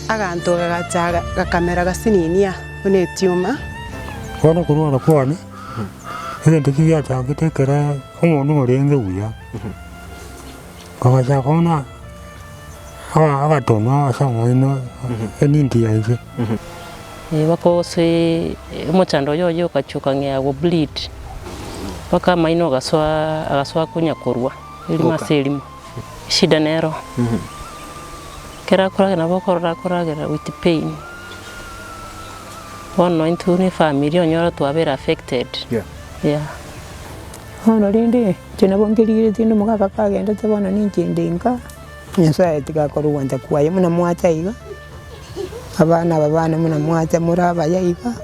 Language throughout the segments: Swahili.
aganto gakamera gasininia unetiuma kwana kurwana kwane ile ndikia chagitekera umuntu urenge uya kawaja kona agatona asamwino enindi yaje bakose umuchando yoyo kachukangya go bleed baka maino agaswa kunyakurwa ili maselimo shida nero kera kora na bokora with pain one into ni family onyora to be affected yeah hono rindi chena bongirire tindu mugaka kagenda tabona ninjendinga nyasaye tikakorwa ndakwaye muna mwacha iga abana muna mwacha muraba yaiga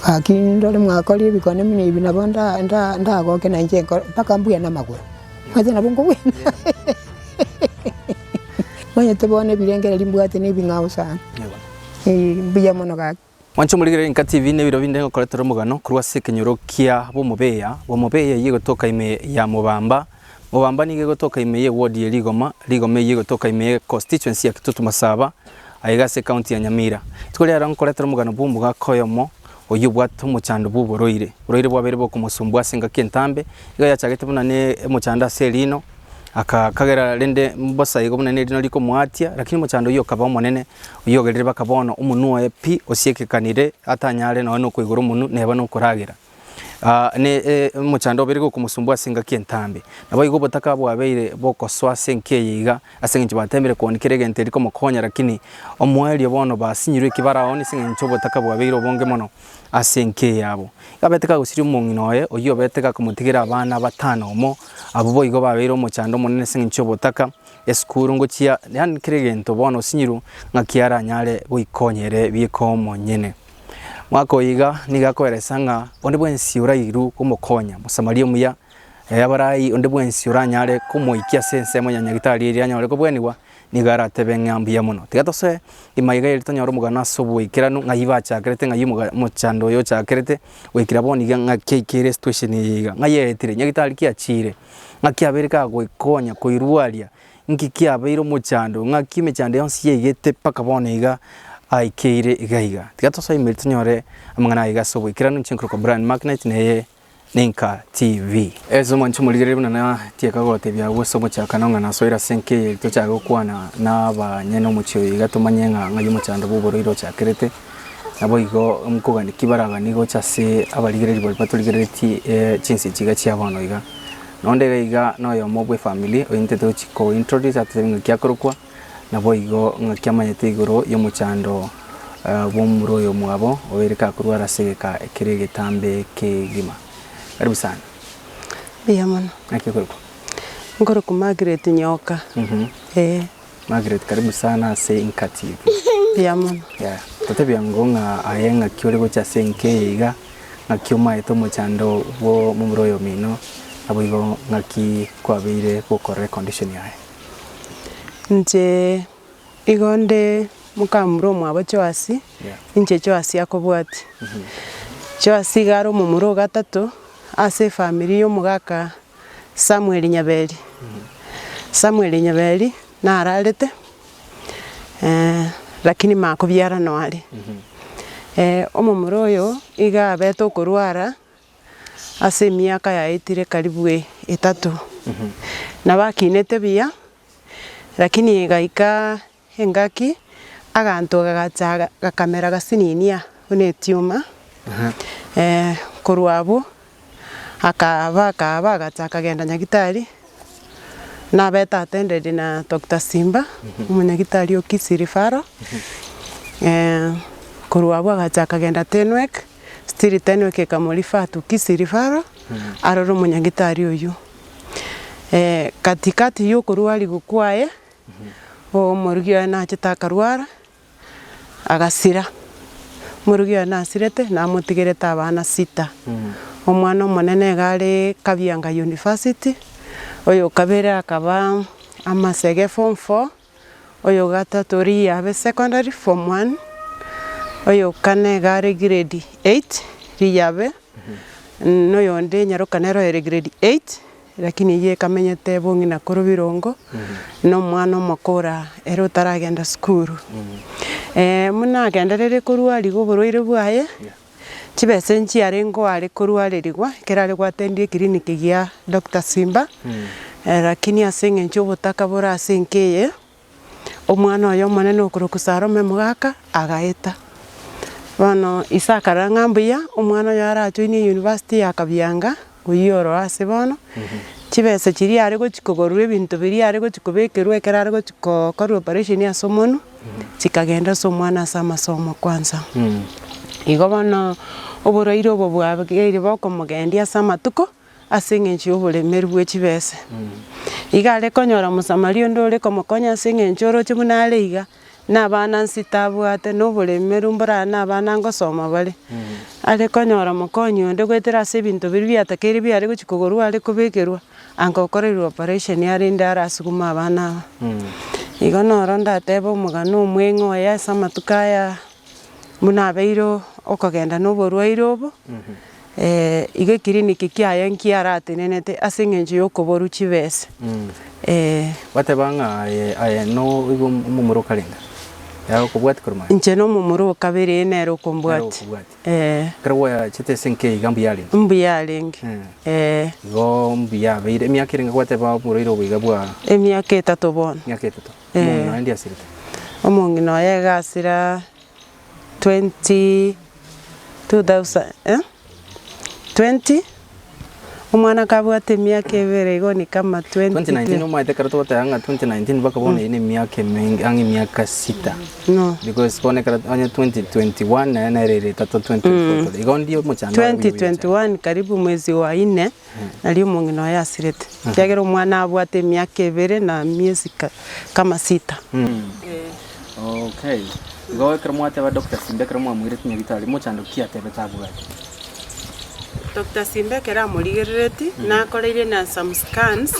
akindole mwakori bikone mine ibina bonda ndagoke na njengo paka mbuya na maguru mwacha na bongo we mwenye tebone birengera limbwate ne bingao sana biya mono ga Wancho muligere INKA TV ne biro binde ngokoretero mugano kurwa sekenyoro kia bomubeya yigo toka ime ya mubamba ni gotoka ime ye ward ye Ligoma ye gotoka ime constituency ya Kitutu Masaba ayigase county ya Nyamira tukole ara ngokoretero mugano bumbuga koyomo oyubwato muchando buboroire bwabere bwo kumusumbwa senga kentambe iga yachagete bunane muchanda selino akagera rende mbosa yigo munene rino liko muatia lakini muchando yo kaba munene uyogerere bakabona umunuwa epi osiekekanire atanyare no kwigura umunu neba no kuragira ne muchando bere go kumusumbwa singa kentambe nabo yigo botaka bwabeire bokoswa senke yiga asengi batembere konikere gente liko mukonya lakini omweli bono basinyirwe kibaraoni singa ncho botaka bwabeire bonge mono asenke yabo gabeteka gusiri Mong'ina oyo beteka kumutigera abana batano mo abo boigo babeire omuchando munene singa ncho botaka eskuru ngochia yani kiregento bono sinyiru ngakiara nyare boikonyere bieko monyene mwako yiga nigakoeresanga onde bwensi urairu kumukonya musamaria muya yabarai onde bwensi uranyare kumuikia sense monyanya gitari iri anyore ko bweniwa nigara tebengambia muno tigatose imaiga iritonyoro mugana sobu ikiranu ngayiba chakerete ngayimuga muchando yo chakerete wikira boni ngakekere situation yiga ngayetire nyagitari kiachire ngakiabereka goikonya koirualia ngikia beiro muchando ngakime chande yonsi yegete paka boniga aikeire igaiga tigatose imitonyore amangana iga sobu ikiranu chinkro brand Makinight neye INKA TV ezo manchu muligere buna tieka gote bya weso muchaka nonga na soira senke to chago kwana na ba nyeno mucho igatumanye ngayo muchando buboroiro chakerete nabo igo mukogani kibaraga nigo chase abaligere bali patuligereti chinsi chiga chiabano iga nonde iga noyo mobwe family ointe to chiko introduce atenge kyakorokwa nabo igo ngakyamanyete igoro yo muchando bomuro yo mwabo obereka kurwara segeka ekirege tambe kegima. Karibu sana. Biya mono. Akikuruko. Ngoroku Margaret Nyoka. Margaret karibu sana se INKA TV. Biya mono. Yeah. Tote byangonga ayenga kyole go cha senke yiga ngakyoma eto muchando bo mumuroyo mino abo igo ngaki kwabire ko correct condition yae. Nje igonde mukamuro mwabo choasi. Nje choasi akobwati. Choasi garo mumuro gatatu ase family yo mugaka Samuel Nyabeli. Samuel Nyabeli na aralete lakini makobyara no ali. Omumuro yo iga beto kurwara ase miaka ya etire karibu 3. Na bakinete biya lakini gaika engaki aganto gagacha gakamera gasininia unetiuma. Kurwabo akaba gataka nyagitari na beta attended na Dr. Simba umunyagitari okisiri faro kurwabo agataka genda tenwek still tenwek kamolifa tu kisiri faro aroro umunyagitari oyu katikati yo kurwali gukwaye o morugyo na chitaka rwara agasira murugyo na sirete na mutigereta abana 6 omwana monene gari Kabianga University oyo kabere akaba amasege form 4 oyo gatatu riabe secondary form 1 oyo kane gari grade 8 riabe no yonde nyarokanero ere grade 8 lakini ye kamenyete Mong'ina kurubirongo no mwana mukura ero taragenda skuru muna agenderere kurwari goborwaire bwaye chibese nchiare ngo ari kurwaririgwa kerari gwatendie kliniki gia Dr. Simba lakini asenge ncho butaka bora asenkeye omwana oyo monene okurukusaro memugaka agaeta bono isakara ng'ambuya omwana oyo arajoini university ya Kabianga guyoro ase bono chibese chiri ari gochikogorwa ebinto biri ari gochikobekerwa ekera ari gochikokorwa operation ya somonu chikagenda so omwana ase amasomo kwanza igo bono oborwaire obo bwageire bokomogendia ase amatuko ase eng'encho ya oboremeri bwa chibese iga are konyora mosamaria onde ore komokonya ase eng'encho oroche buna are iga na abana nsita abwate no oboremeri mbora na abana ngosoma bare are konyora mokonyi onde gwetera ase ebinto biri biatakeire biare gochikogorwa are kobekerwa angokorerwa operation yarinde arasuguma abana igo noro ndateba omogano omweng'o oya ase amatuko aya buna abeire okogenda na oborwaire obo iga kliniki kiaye nkiaratenenete ase eng'encho ya okoborwa chibese wateba ng'a no igo omomoro okarenga yao kobwati koroma inche no omomoro o kabere nero kombwati kero waya chete senke iga mbuyarenge igo mbuyabeire emiaka erenga gwateba omoroire oboiga bwa emiaka 3 bono emiaka 3 omong'ina ndi asirete omong'ina oyo egasira 20 omwana kabwate emiaka ebere igo ni kama 2019 omaete kero togotanga 2019 bakabona ine emiaka emengi ange emiaka 6 no because bone kero onye 2021 na nerere tato 2024 igo ndio mochando 2021 karibu mwezi wa 4 nari omong'ina oyo asirete kiagera omwana abwate emiaka ebere na miezi kama 6 okay igo kero mwate ba Dr. Simba kero mwamwire tinyagitari mochando kiatebe tabwate Dr. Simba kera amorigerereti nakoreire na some scans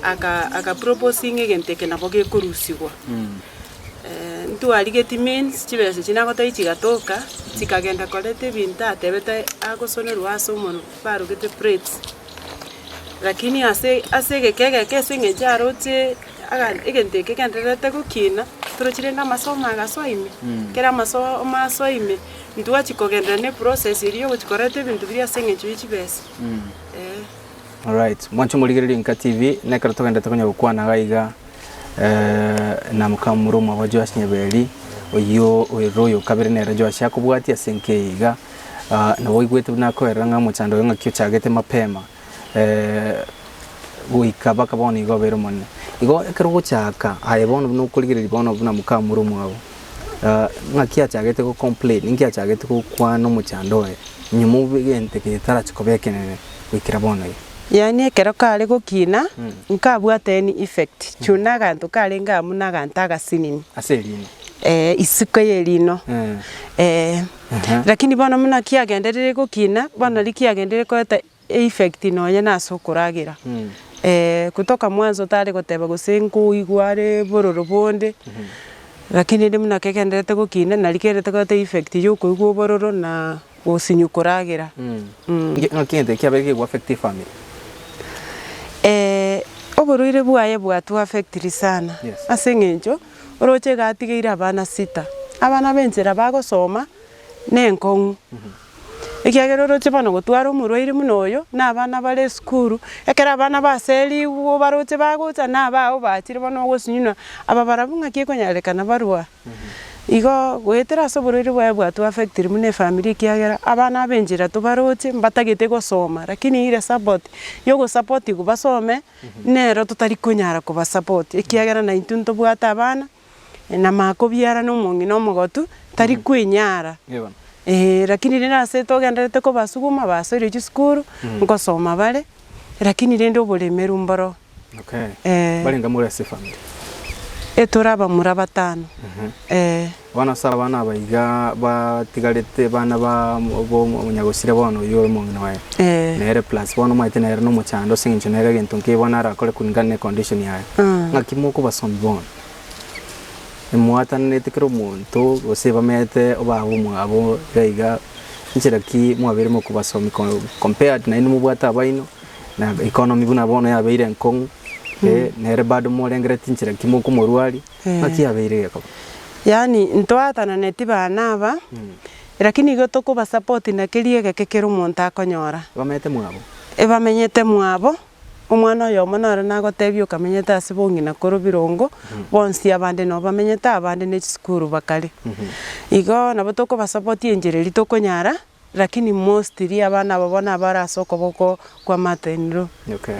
aka proposing egenteke nabo gekurusigwa ntwarigeti means chibese chinagotai chigatoka chikagenda korete binta atebete agosonerwa ase omono barugete plates lakini ase gekege kese ngejaroche egenteke kenderete gukina torochire na masomo agasoime kera masoime ntwa chikogenda ne process iriyo gochikorete bintu biri ase eng'encho ya chibese alright mwancho murigereri INKA TV nekero togenda tokonya gukwana gaiga na mukamuruma wa Josh Nyeberi oyo royo kabere nera Josh yakubwati asenke iga na woigwete nakoera ng'amo chando yonga kyo chagete mapema goika bakabona igo bero monne igo ekero gochaka ayebono no kurigereri bono buna mukamuruma abo ngakia chagete ko complain ngia chagete ko kwano muchandoe nyumu bigente kitara chikobekenene wikira bono yani ekero kare gokina nkabwate ni effect chuna gantu kare ngamuna gantaga sinini aselini isiko yelino lakini bono muna kiagenderere gokina bono likiagenderere koeta effect nonya nasokuragira kutoka mwanzo tare goteba gosenku igware bororo bonde lakini ndi muna kekenderete gukina na likerete kote effect yuko igwo bororo na osinyukuragira ngakende kiabege gwa affect family oborwire bwaye bwatu affect sana ase ng'encho oroche gatigeira abana 6 abana benjera bagosoma nenkong'u ekiagera oroche bono gotwara omorwaire muno oyo na abana bare skuru ekera abana baseri wo baroche bagocha na bao bachire bono gosinyuna aba barabunga kiekonyarekana barwa igo gwetera ase oborwaire bwaye bwatu affect mune family kiagera abana benjera tubaroche mbatagete gosoma lakini ile support yogo support kubasome nero tutari konyara kuba support ekiagera na intunto bwata abana na makobiara no Mong'ina Mogotu tari kwenyara lakini rina ase togenderete ko basuguma basore chiskuru ngosoma bare lakini rende oboremeru mboro barenga muri ase family etoraba muraba 5 bana sara bana baiga batigarete bana ba munyagosire bono yo Mong'ina wae nere plus bono maite nere no muchando singincho nere gento nke bona rakore kuningane condition yae ngakimoko basomi bono emwatanete kero muntu oseba mete obabo mwabo gaiga nchira ki mwabere mo kubasomi compared na inu mubwata abaino na economy buna bono ya beire nkong nere bado morengere tinchira kimo kumorwari makia beire yako yani ntwatana neti bana aba lakini igoto kuba support na kirie gekekero umuntu akonyora bamete mwabo bamenyete mwabo umwana oyo monora nagotebia ukamenyete ase Bong'ina koro birongo bonsi abande no bamenyete abande ne skuru bakari igo nabo tokoba support enjereri tokonyara lakini mostly abana babona barasoko boko kwa matenro okay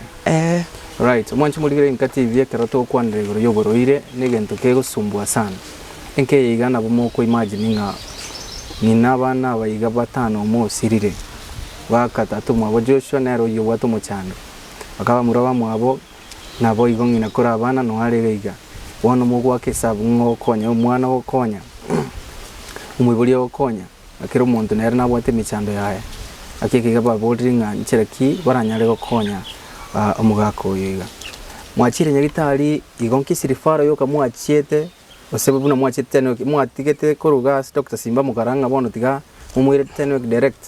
right mwanchi muligire INKA TV ekero tokwanire igoro yoboroire negento kegosumbua sana enke igana bomo ko imagine nga nina bana bayiga batano mo sirire bakatatu mwabo Joshua nero yo wato mochando bakaba muraba mwabo nabo igongina kora abana no aregeiga wono mugwa kesabu ngokonya umwana wokonya umwibuli wokonya akero muntu nero nabwate michando yaye akikiga baboringa ncheraki baranyare gokonya omugako yiga mwachire nyagitari igonki sirifaro yoka mwachiete osebu buna mwachete no mwatigete koruga Dr. Simba mukaranga bono tiga umwire tenwe direct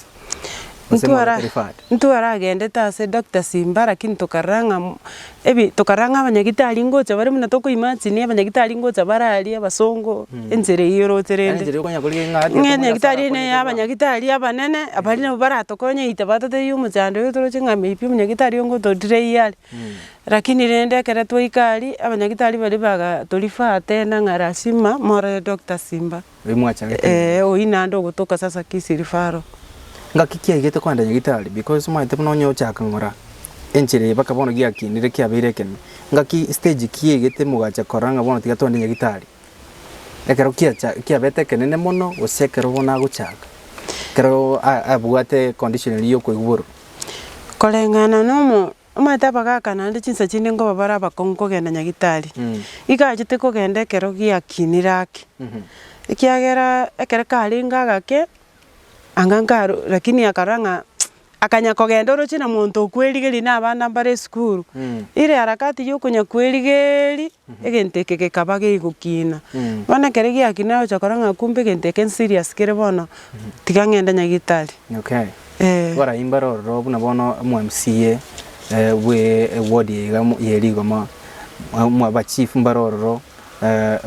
Ntuara agendete ase Dr. Simba lakini tukaranga abanyagitari ngocha bari muna toko imagine abanyagitari ngocha barari abasongo enzere yoroterende nyagitari ne abanyagitari abanene abari nabo baratokonya itabatate y'umuchando yotoroche ngame ipi umunyagitari ngo todire yali lakini rende kere twaikari abanyagitari bari baga tolifate na ngarasima more Dr. Simba oinando gotoka sasa Kisii rifaro ngakikia igete kwanda nyagitari because maite bunonyo chaka ngora enchire bakabono giaki nire kia birekene ngaki stage kie igete mugacha koranga bono tiga tonde nyagitari ekero kia bete kenene mono osekero bona guchaka kero abuate condition yo kwiguru kolengana nomo umata bagaka nande chinsa chine ngo babara bakonko genda nyagitari igajite ko gende kero giaki niraki ikiagera ekere kalinga gake angangaro lakini akaranga akanya kogenda rochina muntu kweligeri na abana bare school ire harakati yo kunya kweligeri egenteke kekabage igukina bana keregi akina chokoranga kumbe genteke serious kere bono tigangenda nyagitari okay bora imbaro robu na bono Mzee we wodi yerigoma mwa chief mbaroro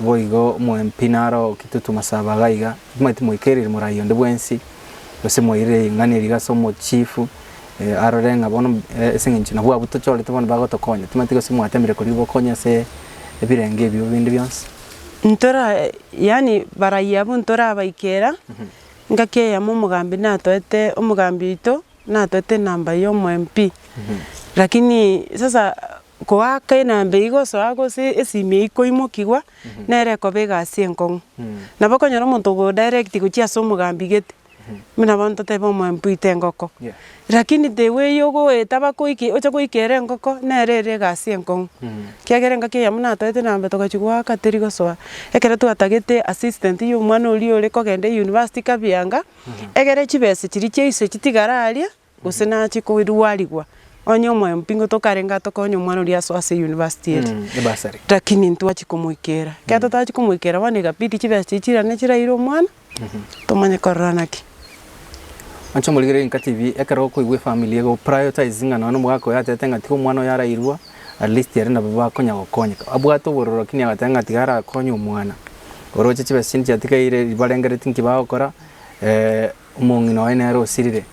boigo mwempinaro kitutu masabagaiga mati moikerere murayo ndebwensi bose moire ngani riga somo chief arorenga bono sengenchi na bwa butochole tubona bagotokonya tumatiko simu atemere kuri bokonya se ebirenge byo bindi byonse ntora yani baraya buntora abaikera ngake ya mugambi natoete umugambi ito natoete namba yo MP lakini sasa kwa kaina mbeigo so ago se esime iko imokigwa nere ko bega sienkong nabakonyora muntu go direct kuchia so mugambi gete mina bantu tebo mwempite ngoko lakini the way yogo etaba koiki ocha koikere ngoko nerere gasienkong kiagere ngake yamuna toete nambe tokachugwa katerigo so ekere twatagete assistant yo mwana uri ore kogende university kabianga egere chibese chiri cheise chitigararia usena chikoirwarigwa onyo mwempingo tokarenga tokonyo mwana uri aso ase university ebasari lakini ntwachi kumwikera kato tachi kumwikera bane gapiti chibese chichirane chirairo mwana tomanye koranaki ancho muligire INKA TV ekero ko igwe family go prioritizing ana mwako yatetenga tiko mwana yarairwa at least yari na baba konya gokonyeka abwato bororo kinya gatenga tigara konyo mwana oroche chibe sinti atikaire ribalengere tinki bakora Mong'ina ene ro sirire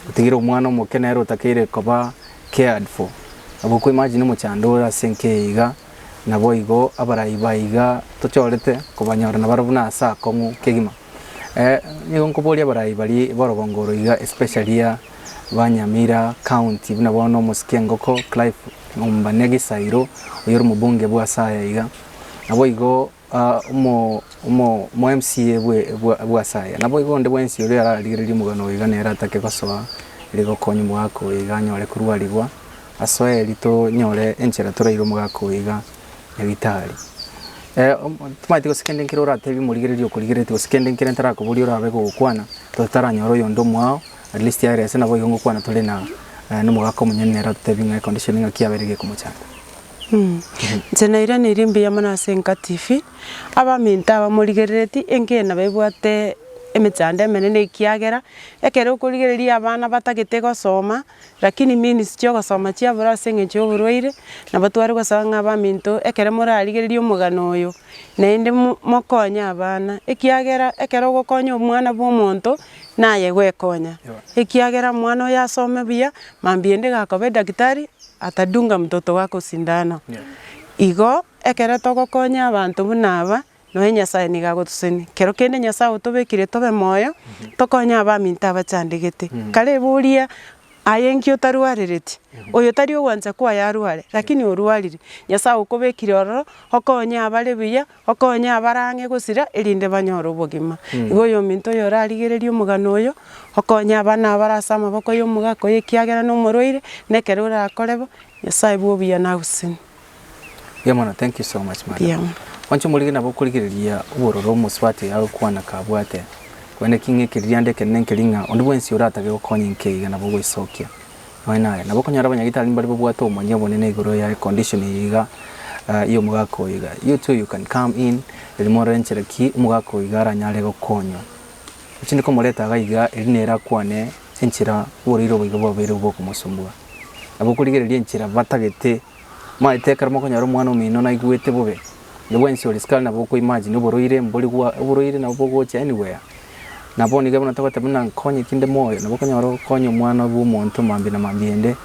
utigira umwana mukenero takire koba cared for aboko imagine muchandora Senge na boigo abaraiba tochorete kobanyora na barabuna asa komu kegima nigo nkobolia bari borobongoro iga especially ya Banyamira county buna bono muskengoko Clive umbanegi sairo oyor mubunge bwa saya iga nabo igo mo Mzee bwa saya nabo igo nde bwensi uri ararigiriri mugano iga nera take kosoa irigo konyu mwako iga nyore kurwarigwa asoe lito nyore enchera turairo mugako iga nyagitari tumaitiko sekende nkiro ratebi muligererio kuligererio sekende nkire ntara kubuli urabe gukwana totara nyoro yondo mwao at least ya rese nabo yongo kwana tole na numugako munyenera tutebi ngai conditioning akiaberege kumuchanga Zenaira nirimbi ya mana INKA TV aba minta aba muligereti engena bebwate emechande menene ikiagera ekero okorigereria abana batagete gosoma lakini means cio gosoma chiabura ase eng'encho ya oborwaire nabo tware gosaba ng'a baminto ekero morarigereria omogano oyo naende mokonye abana ekiagera ekero ogokonya omwana bwa omonto naye gwekonya ekiagera mwana oyo asome buya mambiende gakoba daktari atadunga mtoto wako sindano igo ekero togokonya abanto buna aba noe Nyasaye niga gotuseni kero kende Nyasaye otobekire tobe moyo tokonya abaminto abachandegete kare buria ayenki otarwarereti oyo tari ogwancha kwa yarware lakini orwarire Nyasaye okobekire ororo okonya abare buya okonya abarange gosira erinde banyora obogima igo oyo minto oyo orarigereria omogano oyo okonya abana abarasa amaboko ya omogaka ekiagera na omorwaire nekero orakoreba Nyasaye bwo buya naguseni. Yamana, thank you so much, madam. Wancho muligi nabo kurigereria ubororo muswati yawe kwana kabwate kwene kinge kiriande kenenkelinga ondi bwensi uratage gokonya nkeiga nabo gwisokia naye nabo konyara abanyagitari mbali bobwate omanya bonene igoro ya condition yiga iyo mugako yiga you too you can come in elimoro enchereki mugako yiga aranyare gokonyo ikindi ko mureta gayiga elinera kwane enchira uriro bigo bobere bwo kumusumbua nabo kurigereria enchira batagete maiteka mo konyara omwana omino na igwete bobe Nibwensi oliskali na boko imagine uboroire mboli kwa uboroire na boko cha anywhere nabo nige bona tokota bina konye kinde moyo nabo konyoro konye mwana bw'umuntu mambi na mambiende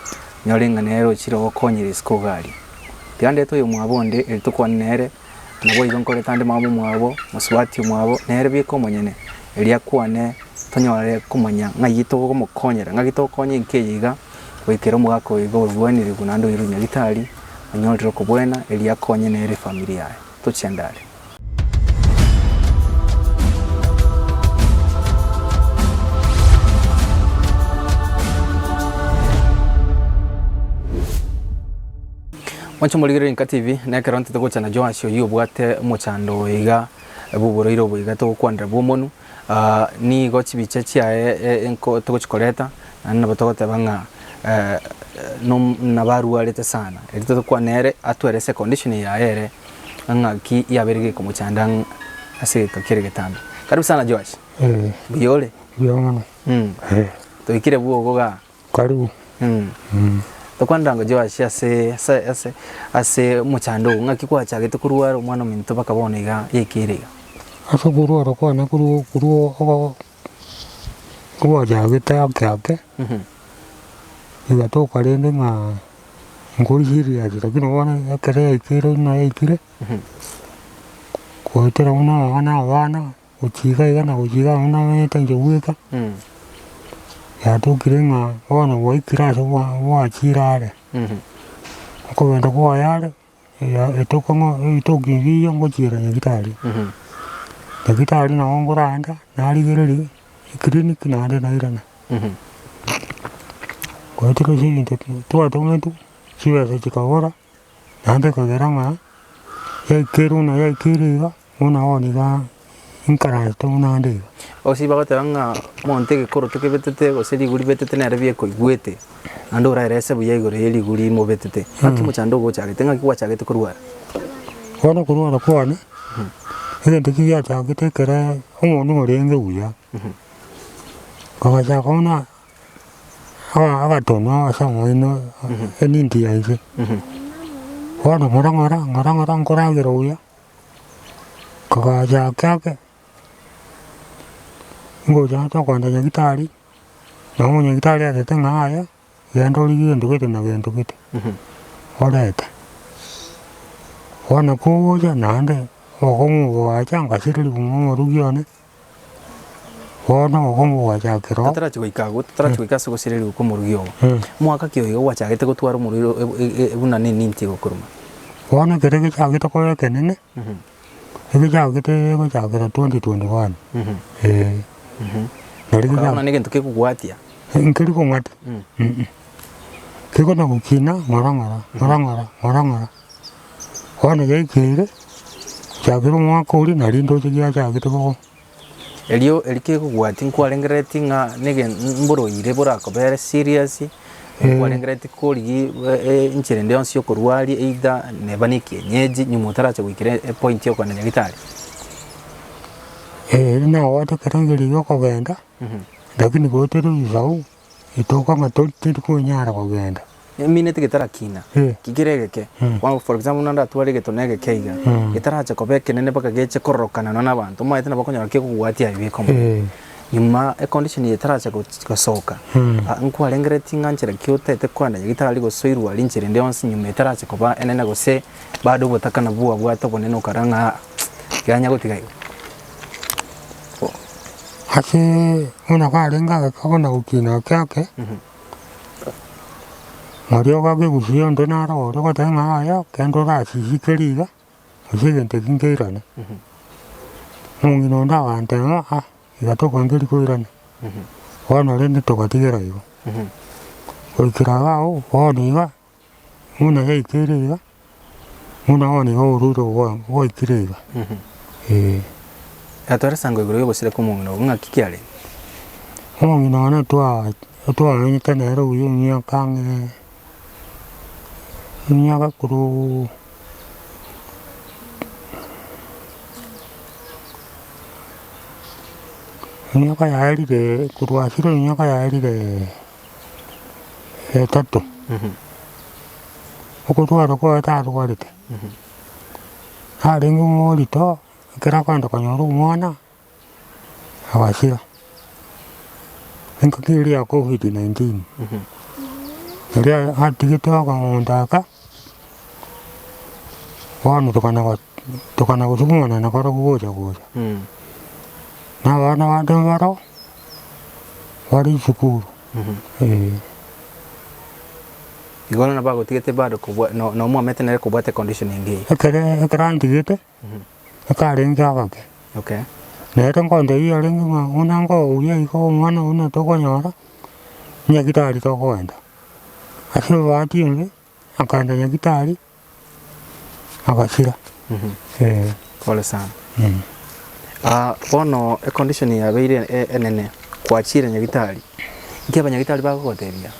nyorenga nero chiro konye risko gali tiande to yo mwabonde elitukwanere nabo igonkore tande mabo mwabo muswati mwabo nere biko monyene eliakwane tonyore kumanya ngayito go mukonyera ngagito konye nkeyiga wekero mugako igo bwani rigunando irunya gitari onyorero kubwena eliakonye nere familia yae tuchendale. Wancho muligere INKA TV nekero ntete gochana Joashio yobwate mochando iga buboroiro buiga to kwandra bomonu ni gochi bichechi ae enko togochikoreta na batogote banga nabaru alete sana elito kwanere atwerese condition ya ere ngaki yaberege kumuchandang ase kakire getambe karibu sana Joash biyole biyona to ikire buogo ga karibu to kwandanga Joash ase muchando ngaki kwa chagete kuruwaro mwana minto bakabone ga yekirega aso kuruwaro kwana kuruwo kuwa jagete akake iga to karende nga ngori hiri ya lakini wana kare ikire na ikire ko tera wana uchiga igana uchiga una tanje weka ya to kirenga wana wo ikira so wa chirare ko wenda ko yare ya etokongo itogiyo ngo chira gitari gitari na ngoranda na rigereri clinic na ande na irana ko tero sinte to atongetu siwa se chikagora nande kageranga ya keruna ya kiriga una oniga inkara to una ande o si bagate banga monte ke koro toke betete o se liguri betete na rebie ko igwete ando ra rese buya igore yeli guri mo betete ati muchando go chage tenga kiwa chage to kurwa wana kurwa ko ne ile ndiki ya chage te kera omuntu orenge uya ko ja kona agatono asamo ino enindi yaise wana ngara ngora uya ko ja kake ngoja to kwanda gitari na munye gitari ate ngaya yando ligi ndukete na ndukete oreta wana ko ja nande ogomu wa changa sirili mu rugione wana ogomu wa chakero tatara chikoika so sirili ko mu rugio mwaka kyo yo wachagete gutwara mu rugio buna ninti gokuruma wana kerege chagete ko yekenene ege chagete ko chagete 2021 Kana nige ntuke kugwatia. Nkiri kugwata. Kiko na kukina marangara. Wana yekire. Chagiro mwako uri na lindo chigia chagito ko. Elike kugwati nkwalengereti nga nige mboro ire borako bere serious. Nkwalengereti ko ligi inchire ndonsi yo kurwali either nebaniki nyeji nyumutara cyo kwikire point yo kwa nyagitari. Na watu katangiri yoko genda. Lakini goteru yau. Itoka matoti ko nyara ko genda. Minute gitara kina. Kigirege. For example nanda twari getonege keiga. Gitara cha kobe kenene baka geche korokana na bantu. Maite na bakonya ke kugwatia ibiko. Nyuma condition gitara cha gosoka. Nko alengere tinganchira kyote te kwanda gitara ligo soiru alinchire ndonsi nyuma gitara cha koba enene gose bado botakana buwa bwato boneno karanga. Ganya gotigayo. Ase una karenga kakona ukina kyake. Mario kage gusiyo ndena ro ko tanga aya kendo ra sisikeriga. Usigente kingeirana. Mong'ina nda wantema igatoka ngeri koirana. Wana rende tokatigera igo. Oikiraga oniga. Una yeikiriga. Una oniga ururo woikiriga. Atwara sango iguru yo gusire kumong'ina ngakikiare. Mong'ina na twa nyitana ro uyu nyakange. Nyaka kuru nyaka yairire kuru asiro nyaka yairire tatu. Okutwara ko atarwarite. Harengo morito kera kwanda kanyoru mwana awashira. Nkakiri ya COVID-19. Ndia hatigitoka ngondaka. Wanu tukana kusumana na kora kugoja. Na wana wadu waro wari shukuru. Igona na bago tigete bado kubwa no mwa mete na kubwa te condition ngi. Ekara ntigete. Ekare ngabake. Okay. Na etongonde iyo lengi ma unango uye iko mwana una toko nyara. Nyagitari toko enda. Asho wati ngi akanda nyagitari. Akashira. Pole sana. Bono condition ya beire enene kwachira nyagitari. Ikiaba nyagitari bagoteria.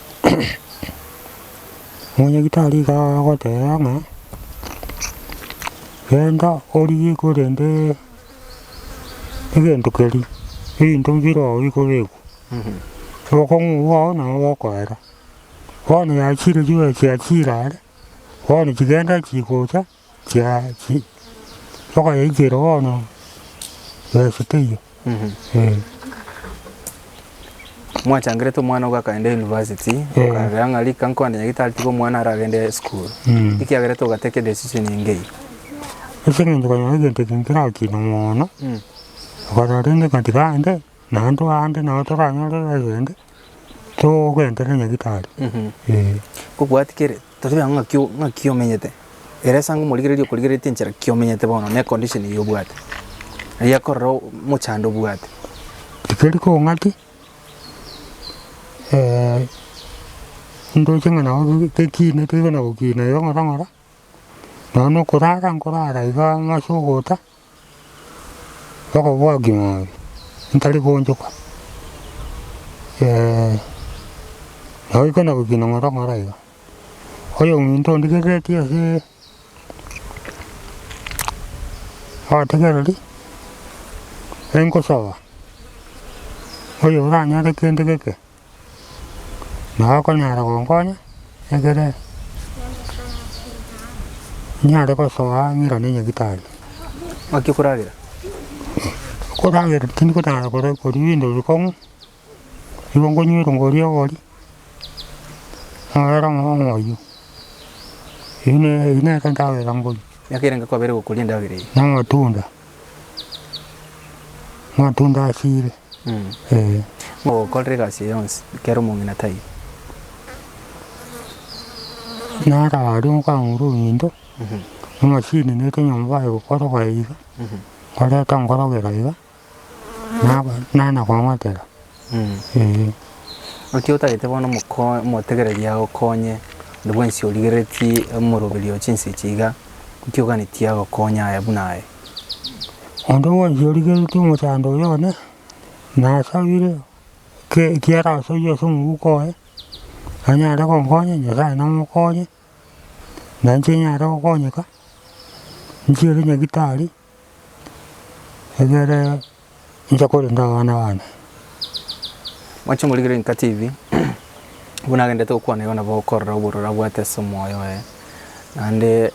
Nyagitari gagoteria nga. Genda ori kurende egento keri. Into ngiro iko bego. Soko ngwa na wakwara. Wana ya chire juwe ya chira. Wana kigenda chikocha. Soko ya ikero wana. Sitiyo. Mwachangire to mwana ugakaenda university. Ukaranga lika nkwanda nyagitari tiko mwana aragende school. Iki agere to gateke decision ngei. Esengendo kanya egente kinkira kino mwana. Akararende katikande. Nanto ande na otoranyore agende. To gwente nyagitari. Kugwatikere totiba ngakyo menyete. Eresangu muligererio kuligeretie nchira kyo menyete bono ne condition yo bwate. Ya korro muchando bwate. Tikeri ko ngati. Ndo chenga na tekine tiba na ukina yo ngara. No kurara iga masogota. Bako wagi mo. Ntali gonjoka. Hoy kana ukina ngara iga. Hoyo nto ndigereti ase. Tegereri. Enko sawa. Oyo ranya de kende keke. Na ko nyara gongonya. Egere. Nyara ko sawa ngira ne nyagitari. Akikuragira. Kuragira tini ko tara ko rindo ko. Ibongo nyiro ngorio gori. Ara ngoyo. Ine kantawe rango. Yakirenga kwa bere kulinda gire. Na matunda asire. Mo kolrega siyons kero Mong'ina tai. Na raro ka nguru indo. Mashini ne kenyomba yo koro kaiga. Kora tangoro geraiga. Na kwa matera. Okiota gite bono motegereria okonye ndwensi oligereti moroberio chinsi chiga. Kiogani tiago konya ya bunae. Ondo wa oligereti mutando yone. Na sabire ke kiara so yo sumu ko anya ra ko konya nya na mo konya. Na nya ra ko konya ka. Njiri nya gitari. Egere inja kulinda wana Mwacho muligire INKA TV bunagendete gukwana yona bokorora uburura bwateso moyo nande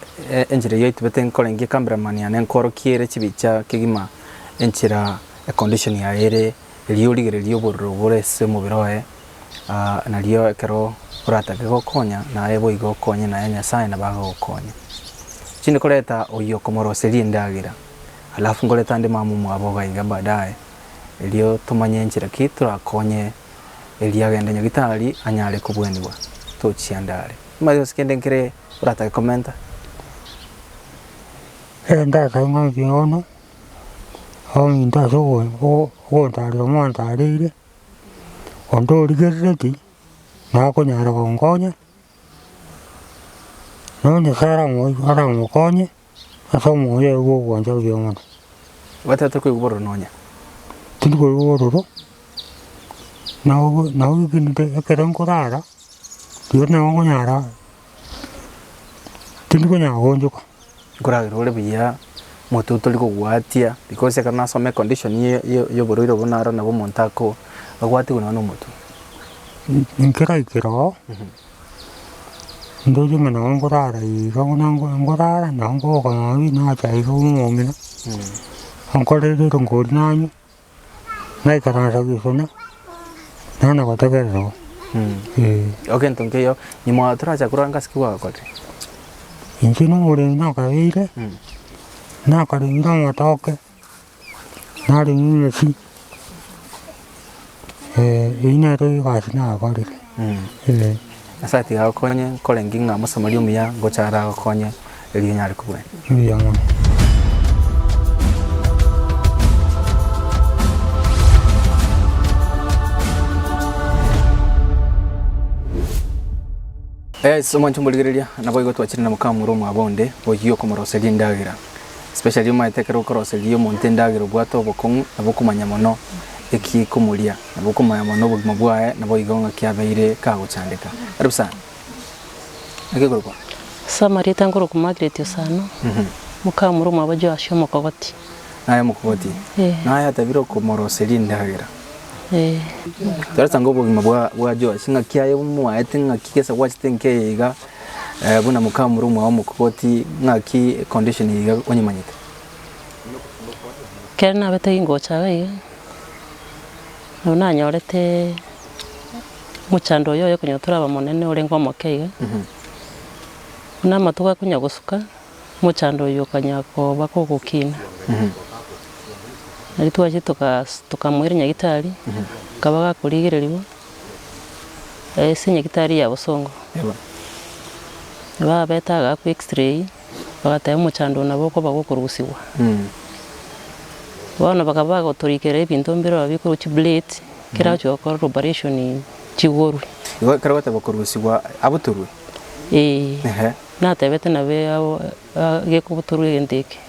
enjire yoite bete nkorengie cameraman yane nkoro kiere kibicha kigima enchira a condition ya ere liyoligire liyoburura burese mubiroe na liyo kero urata gokonya na ebo igokonya na enya sai na baga gokonya chinde koleta oyo komoroseri ndagira alafu ngoleta ande mamu mwaboga iga baadaye elio tumanye enchira kitu akonye eliagenda nyagitari anyale kubwendiwa tochiandale mayo skende nkire urata komenta ndaka ngi ono nda so ndali omwantalire ondo ligereti na konyara kongonya none sara mo konye asa mo ye go gwanja byo watata ko guboro nonya tingo guboro na uginite akaran korara yo na ngonyara tingo nya gonjuka kuragira ore biya motuto liko gwatia because kana some condition yo boriro bonara na bomontako agwati kuna no motu nkira ndo jinga na ngorara iga ngorara na ngoka mabi na chai ko Mong'ina ankore de ngori nanyu na ikara sa gisona na watakero okay entonces yo ni mo atrás kuranga skiwa kote inchino ngore na kaire na kare nda matoke na ri ni si ina ro gasina kare asati gakonye kolengi nga musamali muya gochara gakonye eli nyari kubwe yama somo nchumbuligireria nabo igo twachira na mukamuro mwabonde bogiyo komoroseli ndagira especially mayitekero koroseli yo monte ndagira bwato bokon abokumanya mono eki kumulia nabokumanya mono bugima bwae nabo igonga kyabeire ka guchandika arubsa akigurwa Samari tangoro kumagretio sana mukamuro mwabajo asho mokogoti naye mokogoti naye atabiro komoroseli ndagira Tarasa ngobo gima bwajo singa kiaye mwaete ngakikesa watitenke yiga buna mukamuru mwa mukoti ngaki condition yiga onyimanyite kerna bete ingocha yiga nona nyorete muchando yoyo kunyotura bamonene ore ngomo keiga na matuka kunya gusuka muchando yo kanyako bakogukina Nalituwa tukamwira nyagitari kabaga kuligiririwa se nyagitari ya busongo betaga ku x-ray bagataye muchando naboko bagokurugusiwa bana bakabaga otorikere ebintu mbiro babiko ku blade kira cyo ko operation chigoru yo karabata bakurugusiwa abuturwe na tebete nabe gekubuturu gendeke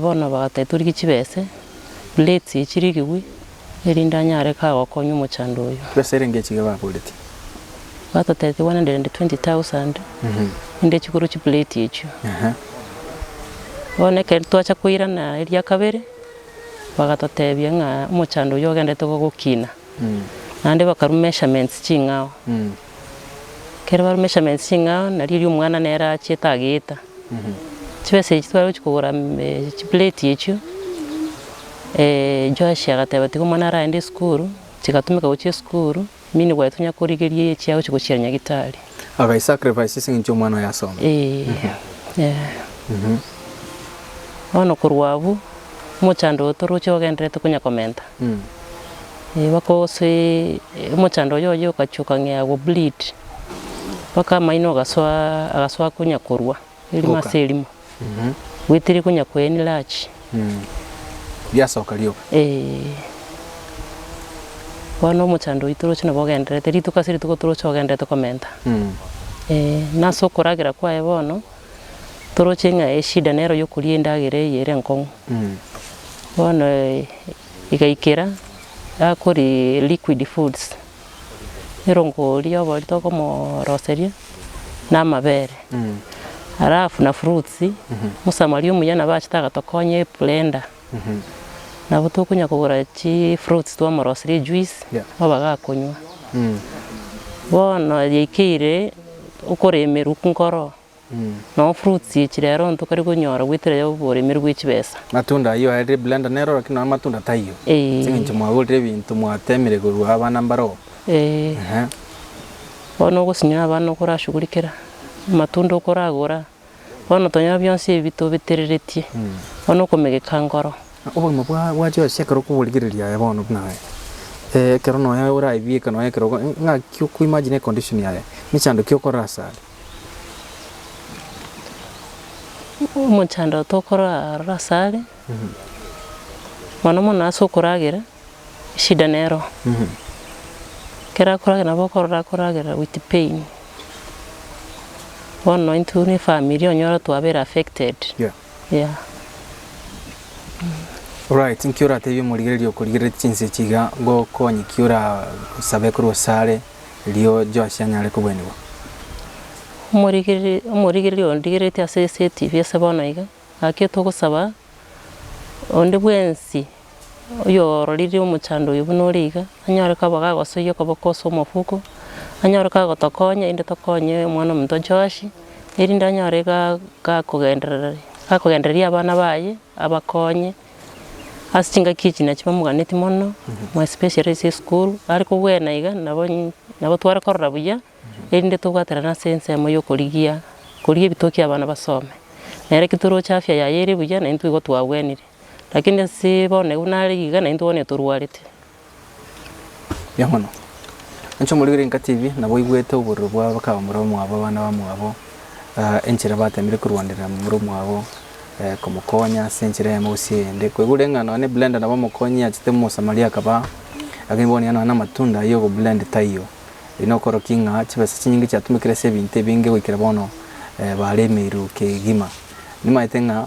bona bagataye turiki chibese blade chirigiwe erinda nyare ka wakonye muchando yo twesere chiga bakuleti bata 120,000 inde chikuru chi plate icho one ke twacha kuira na eria kabere bagatotebia nga muchando yo gende to gukina nande bakaru measurements chingao kera baru measurements chingao na riri umwana nera chetagita chibese chitwaro chikugura chi plate icho Josh agatebati kumana raende school chikatumika guchi school mini gwatunya kurigerie chiao chikuchira nyagitari agai sacrifice sinjo mwana yasoma ono kurwabu muchando toruche ogendrete kunya komenta bakose muchando yoyo kachuka ngya go bleed baka maino agaswa kunya kurwa ili maselimo witiri kunya kweni large byasoka lyo wano muchando ituroche na bogendrete ritukasiri tukoturoche ogendrete komenta naso kuragira kwa ebono turoche nga eshida nero yokulie ndagire yere nkongu bono igaikira akori liquid foods erongo liyo bolito como roseria na mabere arafu na fruits musamali umuyana bachitaga tokonye blender nabo tukunya kugura chi fruits twamorosire juice babagakunywa bono yikire ukoremeru nkoro no fruits ichirero ntukari kunyora gwitire yo boremeru gw'ikibesa matunda iyo ari blender nero lakini matunda tayo singe mwagurire bintu mwatemere gurwa abana mbaro bono gusinya abana kurashugurikira matunda ukoragura bono tonya byonse bitobitereretie bono komegeka ngoro ubu mabwa waje shekero kuburigiriria ya bono nawe kero no ya ura ibika no ya kero nga ku imagine condition yawe michando kyokora sale umuchando tokora rasale bono naso kuragira shida nero kera kuragira nabo kuragira with pain bono into ni family onyora to abera affected yeah. Alright, nkiura TV murigererio kurigere chinse chiga go konyi kiura sabe kuru sale lio Josh anyale kubwenibwa murigererio ndigerete asese TV sabona iga akio to gusaba onde bwensi uyo roriri umuchando yubunoriga anyare kabaga gosoyo kabokoso mafuko anyare ka gotokonya inde tokonye mwana mto Josh erinda anyare ka kugendereria abana baye abakonye asinga kichina chibamuganeti mono mu specialist school ariko wena iga nabo twara korra buya inde tugwatera na sense moyo kurigia bitoki abana basome nere kituro chafya ya yeri buya na intu igotwa wenire lakini si bone unari iga na intu one turwarite yamono ancho murigire INKA TV nabo igwete uburu bwa bakaba muromo abo bana bamwabo enchira batemire kurwandira muromo abo kumukonya senchire ya musinde kwegurenga none blender nabo mukonya achite mu Samaria kaba agiboni yana na matunda yo go blend tayo inokoro kinga chibasa chinyingi chatumikire se binte binge wikira bono baremiru ke gima nima itenga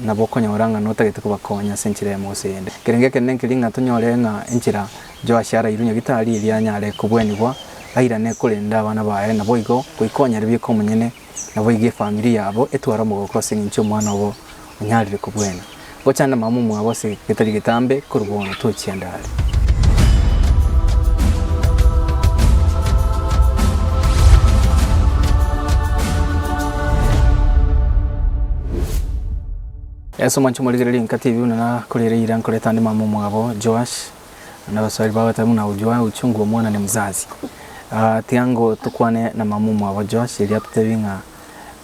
nabo konya oranga no tagete kubakonya senchire ya musinde kerenge kenenkilinga tonyorenga enchira jo ashara irunya gitari iri nyare kubwenibwa aira ne kulenda abana bae nabo igo kuikonya ribye ko munyene nabo ige family yabo etwara mu crossing incho mwana wo unyarire kubwena gochana mamu mwabo se kitari gitambe kurubona tuchiandale eso mancho murigereri INKA TV na kurere ira nkoreta ndi mamu mwabo Josh na baswali bawe tamu na ujwa uchungu mwana ni mzazi tiango tukwane na mamu mwabo Josh ili atutebinga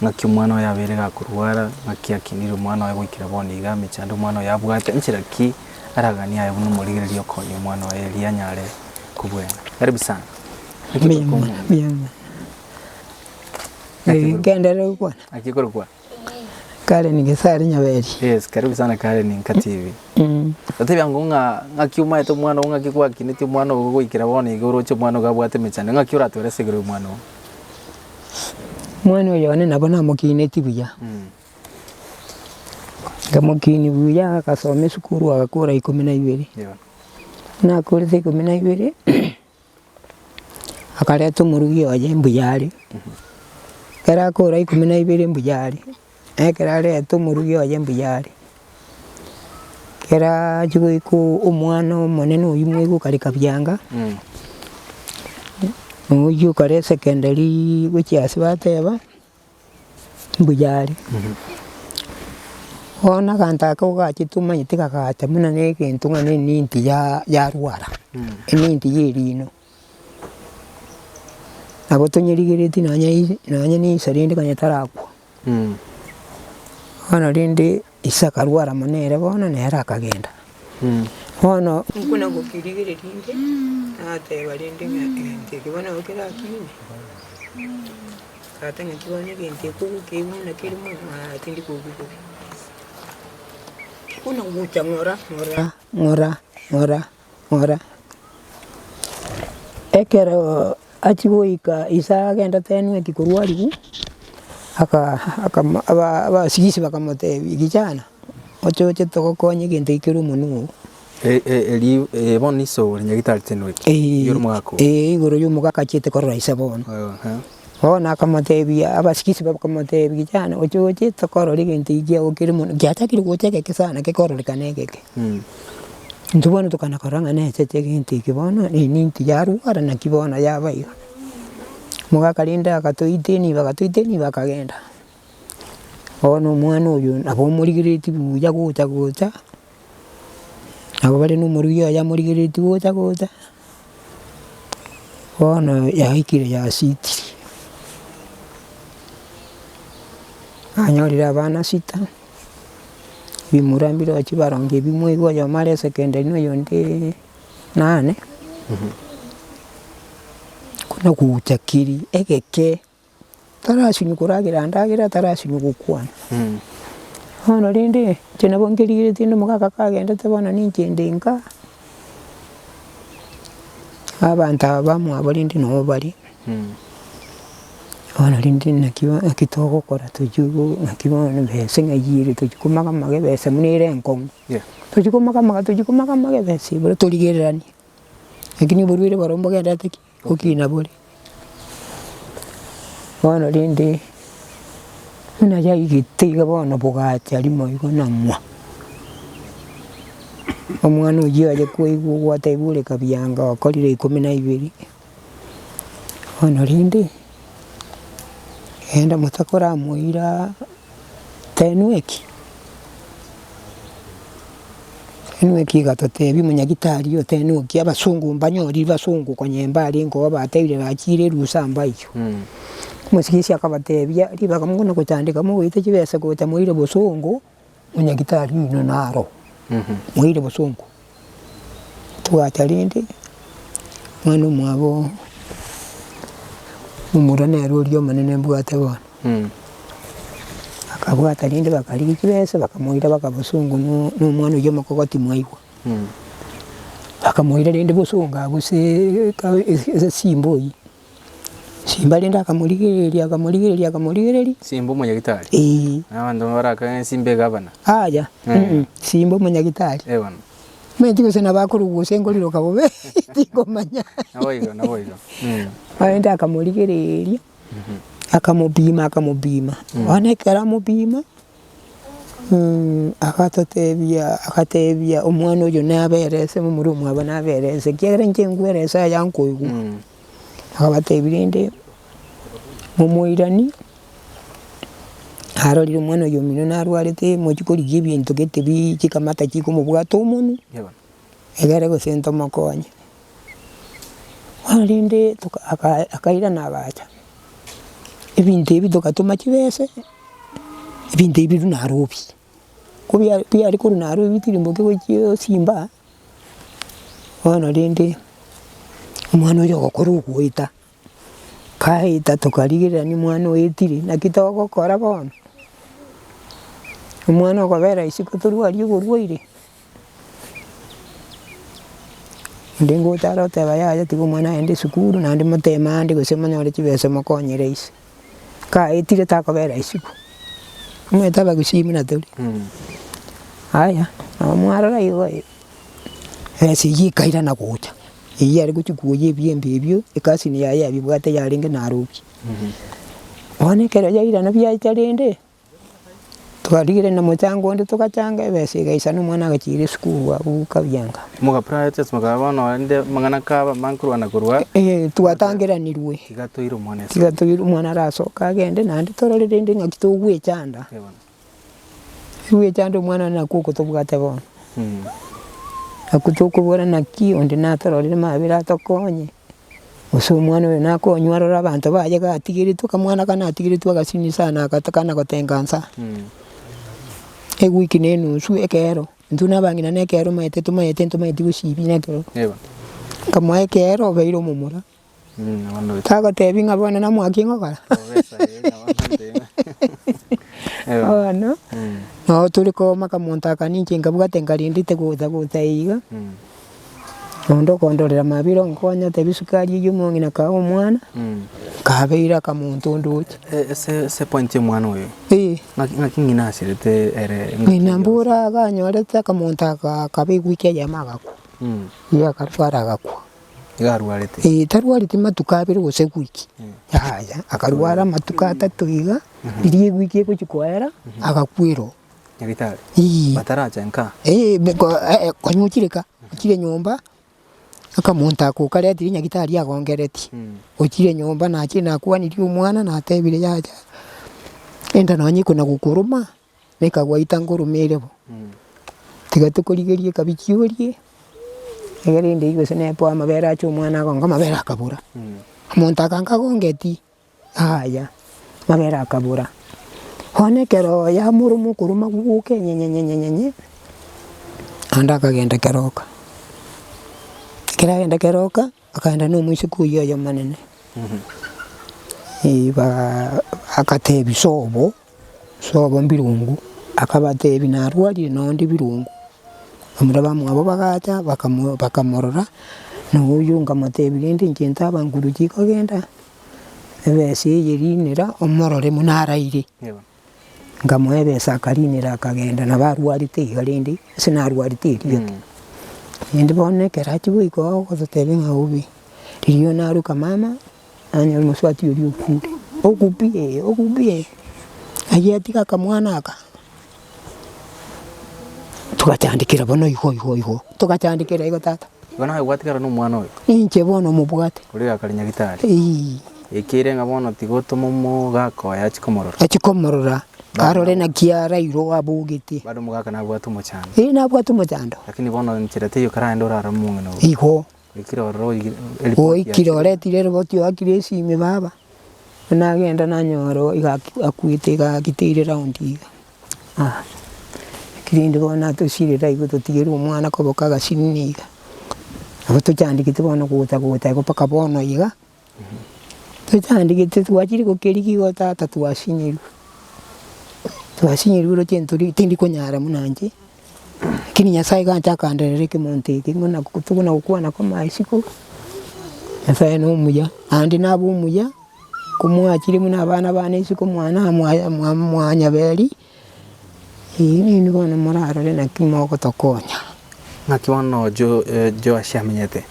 ngaki umwana yabere gakurwara ngaki akinira umwana wawe gwikira boniga michando umwana yabwate nchira ki aragani yayo no murigererio konye umwana wawe yari anyare kubwena karibu sana miyama gendere kwa akikoro kwa kale ningesari nyaberi yes karibu sana kale ni INKA TV tatebyango ngaki umwana to umwana ngaki kwa kiniti umwana gwikira boniga uroche umwana gabwate michando ngaki uratore segero umwana mwana yone nabona Makinight buya Makinight buya akasome sukuru agakora 12 na kore 12 akareta murugi waje mbuyari kara kora 12 mbuyari kara leta murugi waje mbuyari kara jugo umwana monene uyimwe gukarika byanga uyu kare secondary wicyasi bateba mbuyari ona kanta ko gachituma yitika kata muna neke ntunga ninti ya ruara ninti yirino nabo tonyirigiriti nanya ni sarinde kanya tarakwa ona rinde isaka ruara manere bona nera kagenda ono kuna gukirigire rinde ate barinde ngente kibona okera kini kata ngitibone ngente kukibona kirimo atindi kukuko kuna gucha ngora ekero achigoika isa agenda tenu ekikurwarigu aba sigisi bakamote igijana ocho tokokonye ngente ikirumunu eli boniso nyagitari tenweki yorumwako igoro yumugaka chete korora isabona ona akamatebia abasikisi bakamotebia cyane ocho tokorora ngente igiye okirimo gyatakiri guteke kesana ke korora kanegeke Ntubona tukana karanga nechete ginti kibono ni ninti yarwara na kibono yabaiga mugakarinda akatoiteni bakagenda ono omwana oyo abo murigiriti buya guta abo bali no muruyo ya murigiriti guta ono yaikire ya siti anyorira abana sita bimurambira kibaronge bimwe igwa ya mare secondary no yonde 8 kuna kuutakiri egeke tarashinyu kuragira ndagira tarashinyu gukwana ono rindi kina bongirire tino mugaka kagenda tabona ninkendenga abantu abamwe abalindi no bari ono rindi nakiwa akitogo kora tujugo nakiwa bese ngayire tujukumaga mage bese munire enkongo tujukumaga mage bese bro tuligerani lakini burwire barombo genda tiki okina bole ono rindi una ya igitiga bona bugati alimo iko namwa omwana ugiye aje kuigwa gwataibure kabyanga wakorire 12 ono rindi enda mutakora muira tenweki gatotebi munyagitari yo tenweki abasungu mbanyori basungu konyembali ngo bateire bakire rusamba iyo musikisi akabatebya ribaga mungona kutandika mu wite kibese kuta muire busungu munyagitari ino naro muire busungu tuwatalinde mwana mwabo umurane ruriyo manene mbwate bona akabwata rinde bakari kibese bakamuira bakabusungu no mwana uyo makogoti mwaigwa bakamuira rinde busunga buse simboyi simba rinde akamurigereria simbo munyagitari abandi baraka simbe gabana simbo munyagitari bana Metigo se nabakuru gusengo liro kabobe tikomanya naboiga aenda akamurigereria akamubima wanekera mubima akatebya omwana oyo naberese mu murumu abana aberese kigere nkengweresa yankoigu akabatebirinde mumuirani harolire omwana oyo mino narwarete mukikori gyebintu gete bikikamata kikumubwata omuntu egere gusenta makonye warinde akaira nabacha ebintu ebi tukatuma kibese ebintu ebi runarubi kubya ari ko runarubi tirimboke kyo simba wana rinde omwana oyo gokora ugwita kaita tukarigera ni mwana oyetire nakitogo kora bona omwana okobera isiko turwari ogorwaire ndengo taro tebaya tigo mwana ende sukuru nandi mutema andi gusema nyore kibese makonyere isi kaitire takobera isiko mwetaba gushimina tuli haya amwara igo esi yikaira na kucha iyi ari guchikuye byembe byo ikasi ni yaya bibwate yaringe narubi one kera yaira na byaiterende twarigire na mutango ndi tukachanga bese gaisa no mwana gakire skuru abu kabyanga muga private mugabana ende mangana kaba mankuru anakurwa tuwatangira nirwe tigatoiro mwana rasoka agende nandi tororere ndi ngakitogwe cyanda iwe cyanda mwana nakuko tubwate bona akutokubora nakio ndi natororere mabira tokonye uso mwana we nakonywa rora abantu baje gatigire tukamwana kana atigire tugasini sana akatakana kotengansa wiki nenu su ekero ntuna bangina nekero maite tumaite gusibi nekero kamwa ekero beiro mumura tago tebi ngabona na mwaki ngokara no no tuliko makamonta kaninchi ngabugate ngarindite guta iga ondo kondorera mabiro nkonya tebisukari y'umong'ina ka omwana kabeira kamuntu nduche se point mwana oyo ngakingina asirete ere ninambura ganyorete kamonta kabigwike yamagako ya karwara gakwa garwarete tarwarite matukabire gose gwiki yaya akarwara matuka atatu iga iriye gwiki kuchikwera agakwiro nyagitari bataracha nka konyukireka ochire nyumba akamonta kukaretire nyagitari agongereti ochire nyumba na achire nakwanirie umwana na atebire yaja enda nonye kuna gukuruma nikagwa itangurumire bo tiga tukurigerie kabikiurie egerinde igose nepo amabera acho umwana agonga mabera akabura monta kanga gongeti haya mabera akabura honekero ya murumu kuruma guke nyenyenyenyenye anda kagenda keroka kiragenda keroka akaenda no mwisiku yoyo manene iba akatebi sobo mbirungu akabatebi na arwari nondi birungu amuraba mwabo bagacha bakamorora no uyunga matebi rindi ngenta banguru kikogenda ebese yirinira omorore munaraire ngamwebe sakarinira akagenda na barwari tigarindi sinarwari tiriyete ndi bone kerachi wiko gotebi ngaubi riyo naruka mama anya muswati yuri okupie ayetika kamwana aka tukachandikira bono iho tukachandikira igo tata bana gwatikara no mwana oyo inche bono mubwate uri akarinya gitari ikire ngabono tigotomo mo gakoya chikomorora arore na kiara iro abugiti bado mugaka na bwatu muchando nabwatu muchando lakini bono nchirete yo karando rara mungeno iho ikirore tirero botio akiresi me baba nagenda nanyoro akwite igagitire raundi kirinde bona tushirira igo tutigera umwana koboka gasiniga abo tuchandikite bona guta go paka bono iga tuchandikite twachiri gukiriki go tata twashinyiru ro chenturi tindi konyara munanje kini nyasaye ganja kanderere ke monteke ngona kutuguna gukwana kwa maisiko nyasaye no muya andi nabo muya kumwakiri muna abana bane isiko mwana mwanya beri ni bona morarore na kimoko tokonya nakiwano jo ashamenyete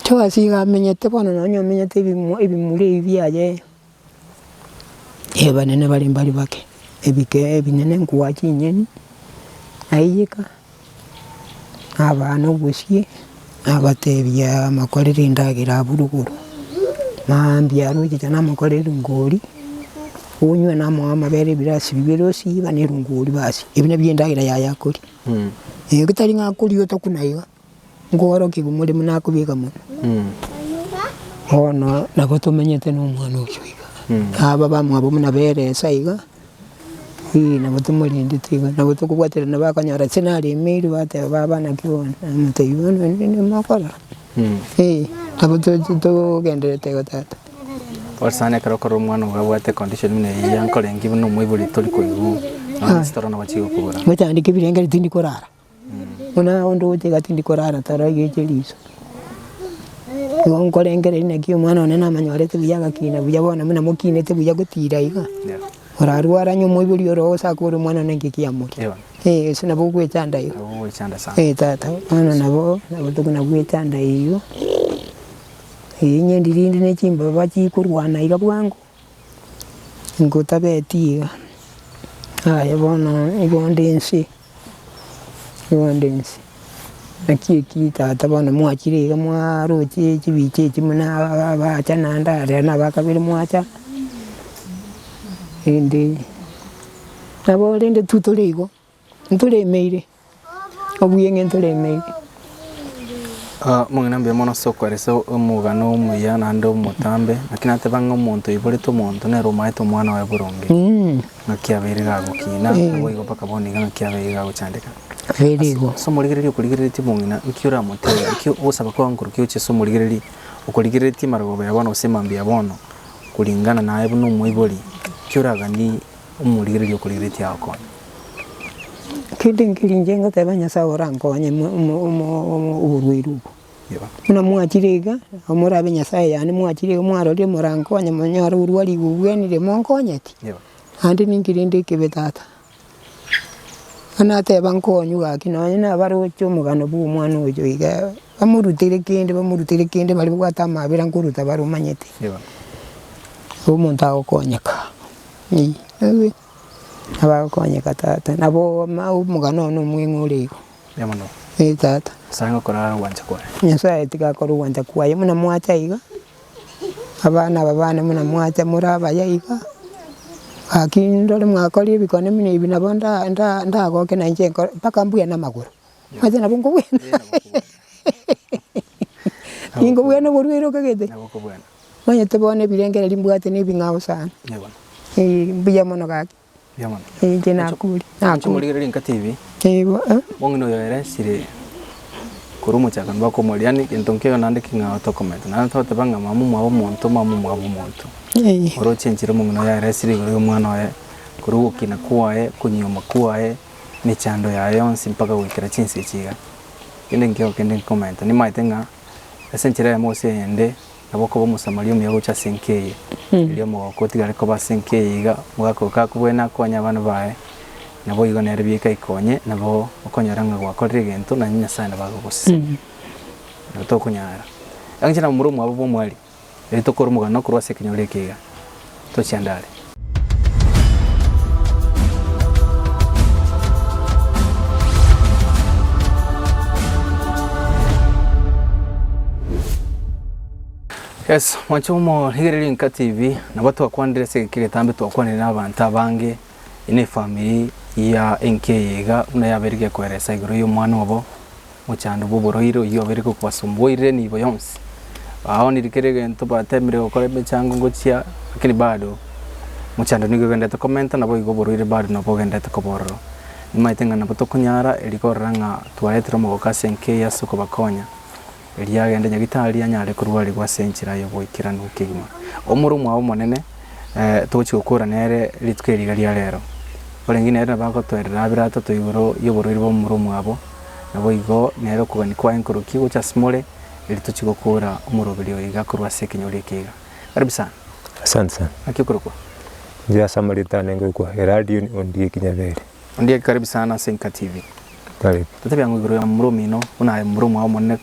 cho asiga menyete bona nonyo menyete ibimuri ibyaye ebanene bali mbali bake ebike ebinene nkuwachi nyeni ayika abana obusie abatebya makorere ndagira buruguru mambya ruji kana makorere ngori unywe na amabere birasi biberosi bane runguri basi ibine byendagira yayakuri gitari ngakuri yo tokunaiga ngoro kibumuri munakubika muno ono nabo tumenyete no mwana ukiga aba bamwabo munabere saiga nabo tumurindi tiga nabo tukubwatira nabakanyara senari email bate baba nakibona mutayibona ni makora nabo tugendere tego tata Warsane karokoro mwana wabwate condition mine yankore ngibu no mwibuli toli ko ibu stora na bachigo kubura mutandike birengere tindi korara una ondo tega tindi korara tara yejeliso ngonkore ngere nagi mwana onena manyorete biyaga kina buyabona muna mukinete buyagutira iga orarwara nyo mwibuli oro sakuru mwana nengi kiyamuri sina bugwe chanda iyo bugwe chanda sana tata ana nabo tukuna bugwe chanda iyo nyendirindi nechimba bachikurwana iga bwangu ngotabetiga aya bono igondensi nakiki tata bono mwachiriga mwaroche chibiche chimuna bacha nandare na bakabiri mwacha indi nabo rende tutoligo ntolemeire obuyenge ntolemeire Mong'ina mbia mono sokwaresa omugano omuya nande omotambe lakini ate banga omonto iborete omonto nero omaete omwana wae boronge ng'akiabeire gagokina nabo igo mpaka bono iga ng'akiabeire gagochandeka somorigereria okorigereretie Mong'ina nki oramotera nki osaba kwankoruki oche somorigereria okorigereretie marogobe ya bono gose mambia ya bono kulingana naye buna omoibori nki oragani omorigereria okorigereretie agokonya kindi nkirinje ngoteba nyasaye orankonye oburwiru muna mwachiriga omurabe nyasaye yani mwachiriga mwarorire morankonye monyora urwari bubwenire monkonyeti andi ninkirinde kibetata ana teba nkonyu gaki nonye nabarocho omugano bwa omwana oyo iga bamurutire kindi bari bwata amabera nkuruta barumanyete omonto agokonyeka abakonyeka tata nabo omugano no mwing'urigo tata Sanga kora wanja kwa. Nyasaye tigakorwo wanja kwaye muna mwacha iga abana muna mwacha muraba yaiga akindole mwakori bikone mine ibina bonda ndagoke na nje paka mbuya na maguru mwacha na bungo bwena ingo bwena borwero kagete Naboko bwana. mwenye tebone bilengere limbwate ne bingao sana mbuya mono gaki Yamana. nje nakuri Nakumulira INKA TV. Mong'ina yoyere sire kurumu chaka mbako moliani kintonkega nande kinga autocomment na tote banga mamu mwabo muntu oro chenchire Mong'ina yoyere sire gure mwana wae kurugo kina kuwae kunyoma kuwae michando ya yonsi mpaka wikira chinsi chiga kende comment ni maitenga esenchire ya mose yende naboko bo musamalio myago cha Senge ilio mogoko tigare ko ba Senge iga mugako kakubwena konya bana bae nabo igo nere bika ikonye nabo okonyaranga gwakorire gento na nya sana bagogose nato kunyara angina murumu abo bomwali erito korumuga no kurwase kinyore kiga to chandale Yes, mwachomo higere INKA TV na watu wakwandire sekire tambe twakwanire n'abantu abange ine family ya NK yiga una yaberige kweresa iguru y'umwana wabo mucyando buborohiro iyo beriko kwasumbuire nibo yonse aho nirikerege nto batemire gukora cyangwa ngo cia akiri bado mucyando nigo genda to comment nabo igo borohire bado nabo genda to kobororo nimaitenga nabo to kunyara elikoranga twaletera mu bokase NK yasuko bakonya eliagenda nyagitari anyare kurwari gwa senchira yo boikira n'ukigima omurumu abo monene tuchi gukura nere litweriga lya rero Olengine era bako twerera birato tuyuro yoborori bo murumu abo nabo igo nero kugani kwa enkuruki ucha smole ili tuchigokura umurobiri oiga kurwa sekinyori kiga karibu sana. Asante sana. Akikuruko Njia Samaritan ngo kwa radio ondie kinyabere ondie karibu sana INKA TV karibu tatabi ngo iguru ya murumino una murumu abo monene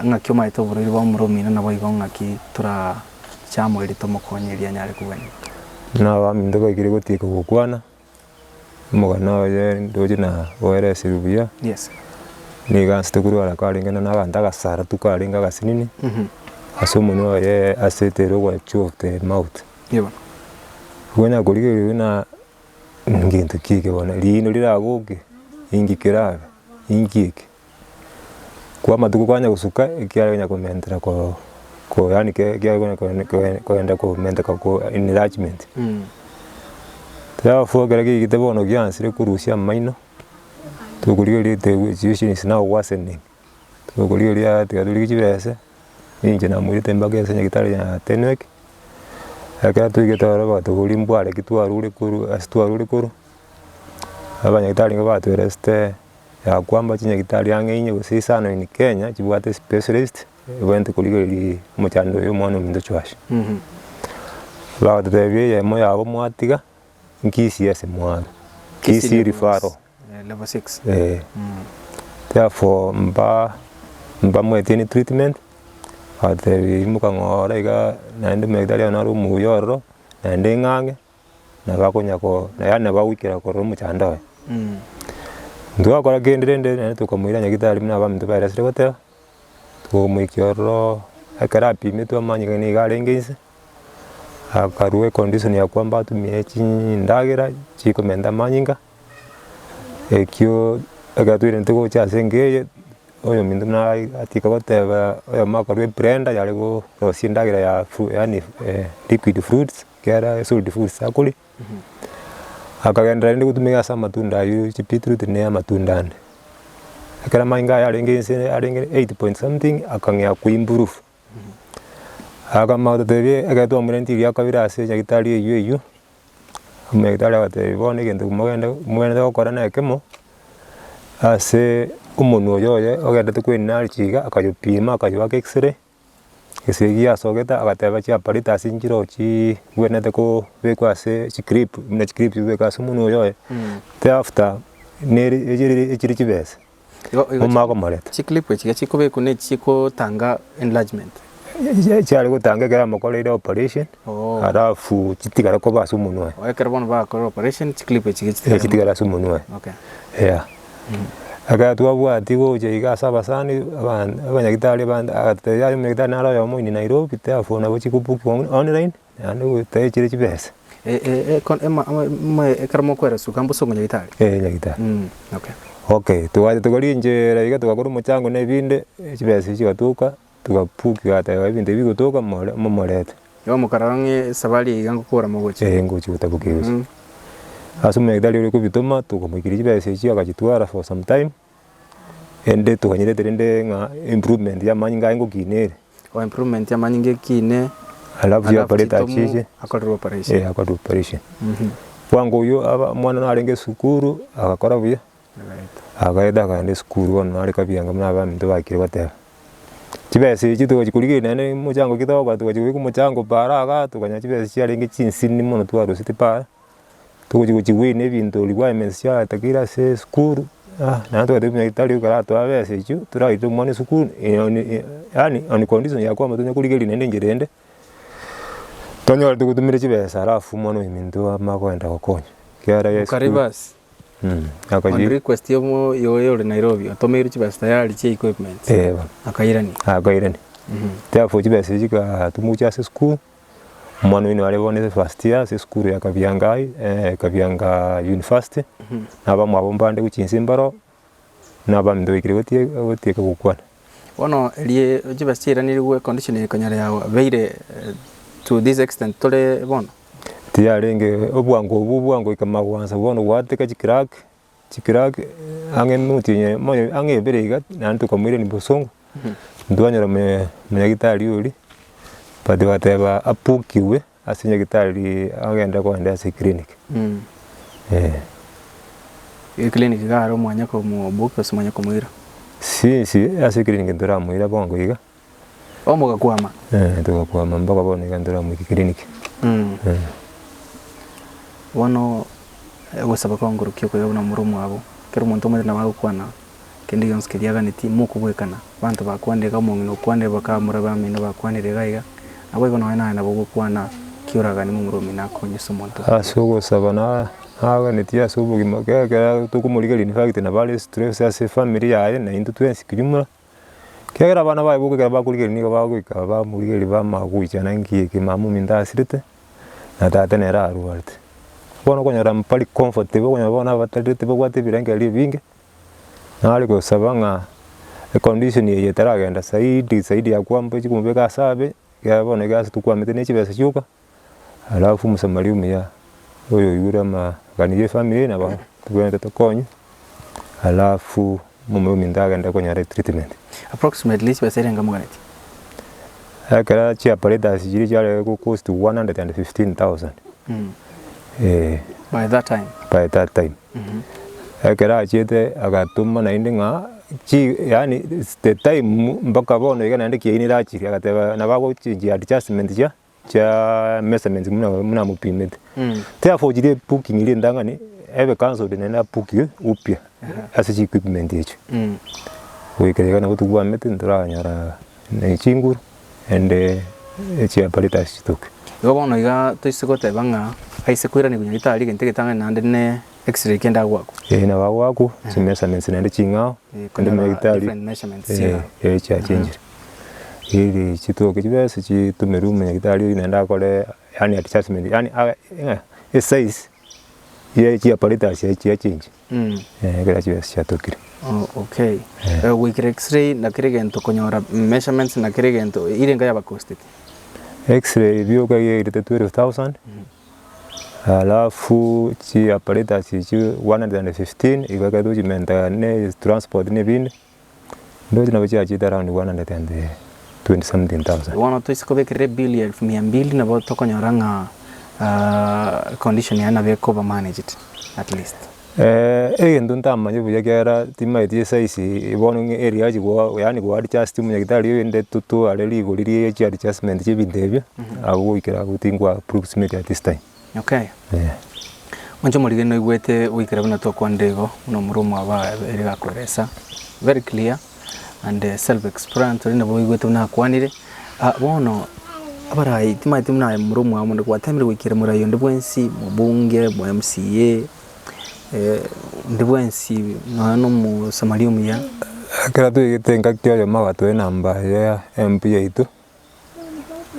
ngakioma ito borori bo murumino nabo igo ngaki tura chamo ili tomokonyeria nyare kugani na wa mindoko igire gutiko gukwana mugana ye ndoje na were sirubiya yes ni ganste kurwara kalingana na banda gasara tukalinga gasinini asomuno ye asetero kwa chofte mouth yeba wena gorige na ngintu kike bona lino liragoke ingikirabe ingike kwa matuko kwanya gusuka ikiaranya komentera ko yani ke kwenda ko menta ko enlargement therefore gerage gitebono gyansire kurusia maino tuguriye the situation is now worsening tuguriye tigaduri kibese inje na muri tembaga yasenya gitari ya tenwek aka tugetara ba tuguri mbware kitwarure kuru astwarure kuru abanya gitari ngo batwereste ya kwamba chinya gitari yange gusisana in Kenya kibwate specialist went kuligeri muchando yo mwana mindo chwashi la de ya moya abo mwatiga Kisii ese mwana Kisii rifaro level 6 therefore mba mweteni treatment ate imuka ngora iga naende megdalia na rumu yoro naende ngange na gakonya ko na yana bawikira ko rumu chandawe ndwa kora gendende na tukamwira nyagitari mna bamuntu bayirasire gotera tuomwikioro akarapi mitu amanyika ni galengese akaruwe condition ya kwamba tumie chindagira chikomenda manyinga ekyo agatwire ntugo cha Senge oyo mindu na atika goteba oyo makarwe brenda yale go rosindagira ya yani liquid fruits kera solid fruits akuli akagendera ndi gutumiga sa matunda yu beetroot ne matunda akara mainga yalengese alenge 8 point something akangya kuimprove akama tebe agato murenti yakabira ase nyagitari eyo umegitari ate bone gende mugenda gukora na kemo ase umuntu oyoye ogenda tukwina chiga akayopima akayuba x-ray esegi asogeta agateba cha parita sinjiro chi gwenete ko bekwa ase script na script beka sumuntu oyoye thereafter neri ejiri chibese umako mareta chiklipo chiga chikobe kune chiko tanga enlargement cyari gutanga gara makorere operation arafu kitigara ko basu umuntu we oya karabona ba ko operation chiklipo chiga kitigara su umuntu we okay yeah Agatwabwati gocha igasa abasani abanyagitari agataya megitari naro yomo ni Nairobi therefore nabo chikubuki online ande gutayechire chibese kon karamo kwera sukambo songo nyagitari nyagitari okay tugarinje iga tugakora umuchango nebinde chibese chigatuka tugapuki gata ibinde bigotoka momorete yo mukarange sabali iga ngukora mogoche ngochi gutabukiusa asume gitari uri kubituma tukomukiri chibese chi agachitwara for some time ende tukanyirete rende nga improvement ya manyinga ngukinere improvement ya manyinga kine alafu ya paleta chiche akorwa operation akorwa operation wangu yo mwana narenge sukuru akakora buya agaida kande sukuru ono ari kabyanga mna ba ndo bakire batera chibese chi tugachikurige nene muchango kitoko tugachiku muchango para aga tukanya chibese chi arenge chinsini mono twaro siti para tuguchiwine bintu requirements ya takira se sukuru na tuwa tupia kitari ukara tuwa bese chu turaito mwane sukuru yani on condition ya kwa matunya kurigeli nende ngerende tonyo tugutumire chibese alafu mwana imintu amakwenda kokonya kiara ya karibas on request yo Nairobi atomere chibese tayari che equipment akairani therefore chibese chika tumucha se sukuru mwana wino wale bone first year se sukuru ya Kabyanga University naba mwabombande kuchinsimbaro naba mndwikire gotie kugukwana wono elie jibasira nirwe condition kanyara yawe beire to this extent tole bono tiarenge obwango ikamagwanza bono wateka chikrak ange nutinye moyo ange berega nantu kamwire ni bosongo ndwanyara me nyagitari uri pade wateba apukiwe asinya gitari agenda kwenda se clinic clinic garo mwanya ko mu book so mwanya ko mwira si ase clinic ndora mwira bongo iga omoga kwama tugakwama mpaka bone ndora mu clinic wono gusaba ko ngurukyo ko yabona murumu abo kero muntu umwe na bagukwana kendi yonskiriaga niti mukubwekana bantu bakwandega Mong'ina kwande bakamura bamino bakwanire gaiga abo ibono na bagukwana kiuraga ni mumurumi nako nyeso muntu asugo sabana haga netia subu gimakega tukumuriga in fact na vale stress ase family yaye na into twensi kirimo kera bana baye bukega bakuriga ni bagwika ba muriga ba maguicha nangi kimamu mindasirite na tata nera aruarte bono konyara mpali comfortable konyabona batarite bagwate birange ali binge nali ko sabanga condition ye taragenda saidi ya kwamba chikumbeka sabe yabona gasi tukwamete n'ekibese cyuka alafu musamali umya oyo yura ma ganije family na ba tugenda tokonye alafu mume ndagenda konyara treatment approximately chibaserenga muganeti akara chi apareta sijiri chale ku cost 115,000 by that time akara chete agatuma na indinga chi yani the time mpaka bono igana ndiki ini rachi agateba nabago chinji adjustment cha measurements muna mupimete therefore jide booking ile ndangani ebe cancelled na booking upya asi equipment yecho wekere kana kutuwa mete ndaranyara na chinguru ende echi aparita stock yobono iga toisikote banga aise kwira ni kunyita ali kente ketanga nande ne x-ray kenda gwako na wako si measurements nende chingao kende different measurements cha change ili chituo kibese chitumerume nyagitari nenda kole yani adjustment yani size ye chi aparita chi change kila chibese chatokire okay we x-ray na kirigento konyora measurements na kirigento irenga yaba costed x-ray bioka ye 12,000 alafu chi aparita chi 115 igaga document ne transport ne bin ndo na bachi achi around 120 something thousand wana to iskobe kire bill ya 200 na boto konyoranga condition yana be cover managed at least ndo ntamanye buya kera timaiti size ibono area jigo yani go adjust mu nyagitari yende tutu ale ligo liri chi adjustment chibindebya abo ikira gutingwa approximate at this time okay Onjo muri no igwete wikira bana to kwandego no murumu aba eri gakoresa very clear and self explanatory na bo igwete na kwanire bono abarayi timaiti muna murumu amunde kwatamire wikira murayo ndebwensi mubunge mu MCA ndibwensi no mu Samarium ya kera twigitenga kyo magatwe namba ya MP yaitu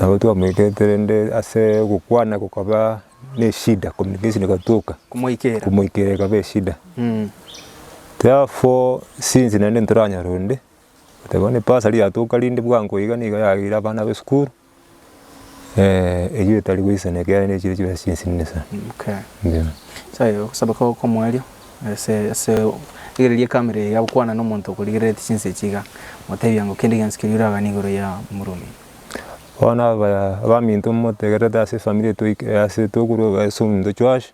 nabo twamwiketere nde ase gukwana gukaba ni shida communication ikatuka kumuikera kabe shida therefore since nende nturanya runde tabone pasali atuka lindi bwango iga yagira bana be school eyo tali wisene kya ne chiri chiri since nesa okay ndio sayo kusabaka ko mwalio se igerelie kamera ya bukwana no muntu kuligerete since chiga motebi yango kindi ganskirira ganigoro ya murumi ona ba minto motegerete ase family to ase to kuro sum do chwash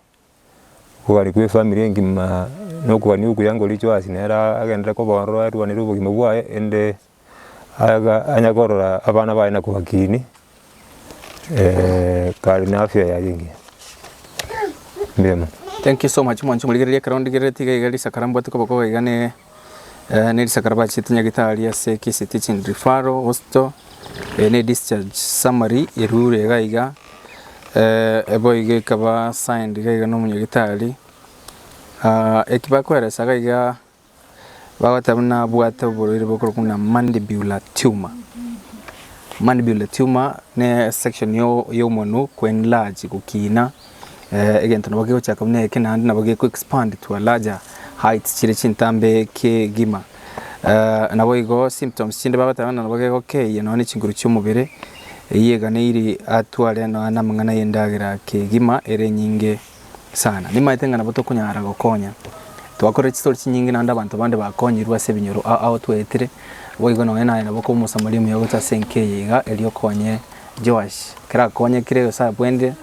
kuari kwe family ngima no kwani uku yango lichwash nera agenda ko bonro ari wani rubo gimubwaye ende aga anyakorora abana baye na kubakini kali na afya ya yingi mbema. Thank you so much mwanchu muligerelie karondi gereti gari sakarambo tukoboko igane ne sakaraba chitinya gitali ya se Kisii teaching referral hospital ne discharge summary irure gaiga eboige kaba signed gaiga no munyagitali ekibako era gaiga bawatabuna bwata burire bokoro kuna mandibular tumor. Mandibular tumor ne section yo monu kwen large kukina again tunabage ochaka mne kenandi nabage ku expand to a larger height chire chintambe ke gima nabo igo symptoms chinde babatabana nabage okay yeno ni chinguru cy'umubere yega neiri atwale no anamangana yendagira ke gima ere nyinge sana nimaitenga nabo to kunyara gokonya twakore story chinyingi nanda abantu bande bakonyirwa se binyoro aho twetire boigo no ena nabo ko musamalimu yogota Senge yega elio konye Joash kira konye kire sa bwende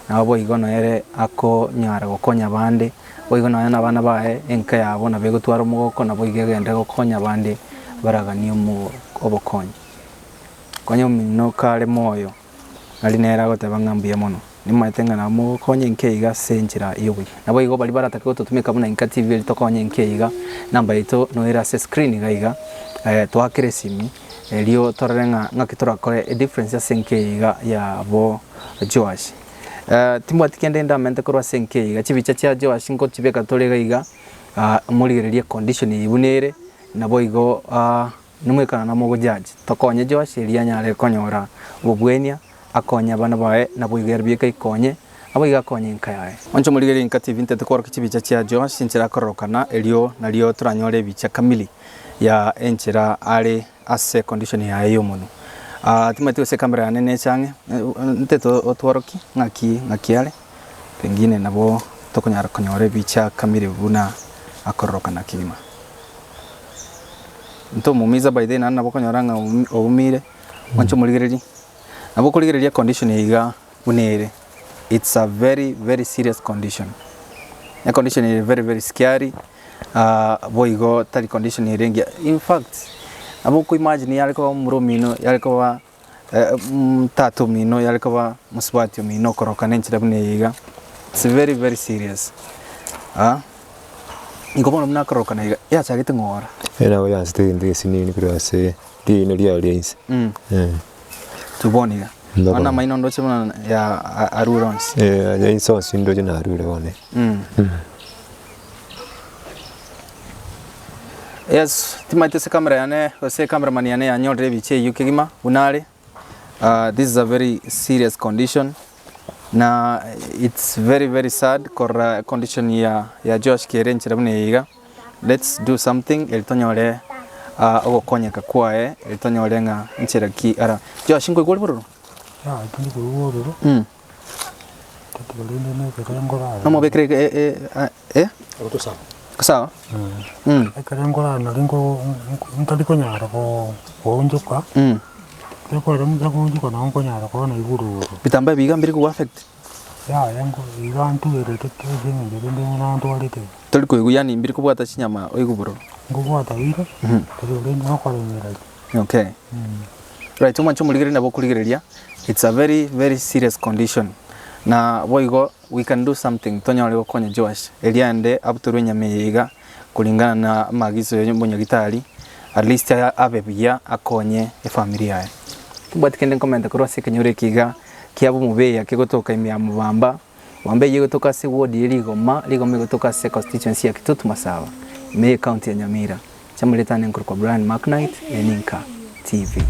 nabo boigo no ere ako nyara gokonya bande boigo no ena bana bae INKA yabo na bego twaro mugoko nabo igegenda gokonya bande baragani mu obokonye konyo mino kale moyo ali nera gotabangambia mono nimaitenga na mu konye INKA iga senjira iyobi nabo igo bali barataka gutumika buna INKA TV litokonye INKA iga namba ito no era se screen gaiga twakire simi elio torenga ngakitora kore a difference ya Senge iga ya bo Joash timwa tikende ndamente korwa Senge iga chibicha cha Joash ngo tibeka tolega iga muligerelie condition ibunere nabo igo numwekana na mogo judge tokonye Joash elia nyare konyora ubwenia akonya bana bae nabo igerbie kai konye abo iga konye INKA yae oncho muligerelie INKA TV ntete korwa chibicha cha Joash sinchira korokana elio nalio turanyore bicha kamili ya enchira ale ase condition ya yo muno timati ose kamera ya nene change nteto otworoki ngaki ale pengine nabo tokonyara konyore bicha kamili buna akoroka na kilima nto mumiza by then nabo konyoranga umire wancho muligereri nabo kuligereria condition iga unere it's a very very serious condition a condition is very very scary boigo tali condition irengia in fact abo ku imagine yaliko muromino yaliko tatu mino yaliko muswati mino koroka nenchira buniga it's very very serious ingobona mna koroka na ya chagite ngora era wa yasti ndi sinini kurase di no dia audience tuboniga ana maino ndo chema ya arurons ya inso sindo jina arure one yes timate se camera yane ose cameraman yane anyore biche yukigima unale this is a very serious condition na it's very very sad kor condition ya Josh kerenchira buniga let's do something eltonyore ogokonya kakwae eltonyore nga nchira ki ara Josh ngo igol bururu ya tindi bururu tatolinde ne kerengora amo bekre otosa sawa kerengora nalingo ntaliko nyara ko onjoka ko ramda ko onjoka na onko nyara ko na iguru bitamba biga mbiri ku affect ya yango igantu erete tenge ndende na ndo alite toliko iguyani mbiri ku bwata chinyama oiguburo ngo bwata wira tolinde no ko nyira okay right umancho muligere nabo kuligereria it's a very very serious condition na boigo we can do something tonyole gokonya Joash eliande abuturu nyameiga kulingana na magizo yo munyagitali at least abebia akonye familia yae tubatikende comment korwa sekenyore kiga kiabo mubeya kigotoka imya mubamba Wambe yigotoka se ward Ligoma yigotoka se constituency ya Kitutu Masaba me county ya Nyamira. Chamuletane nkuru kwa Makinight INKA TV.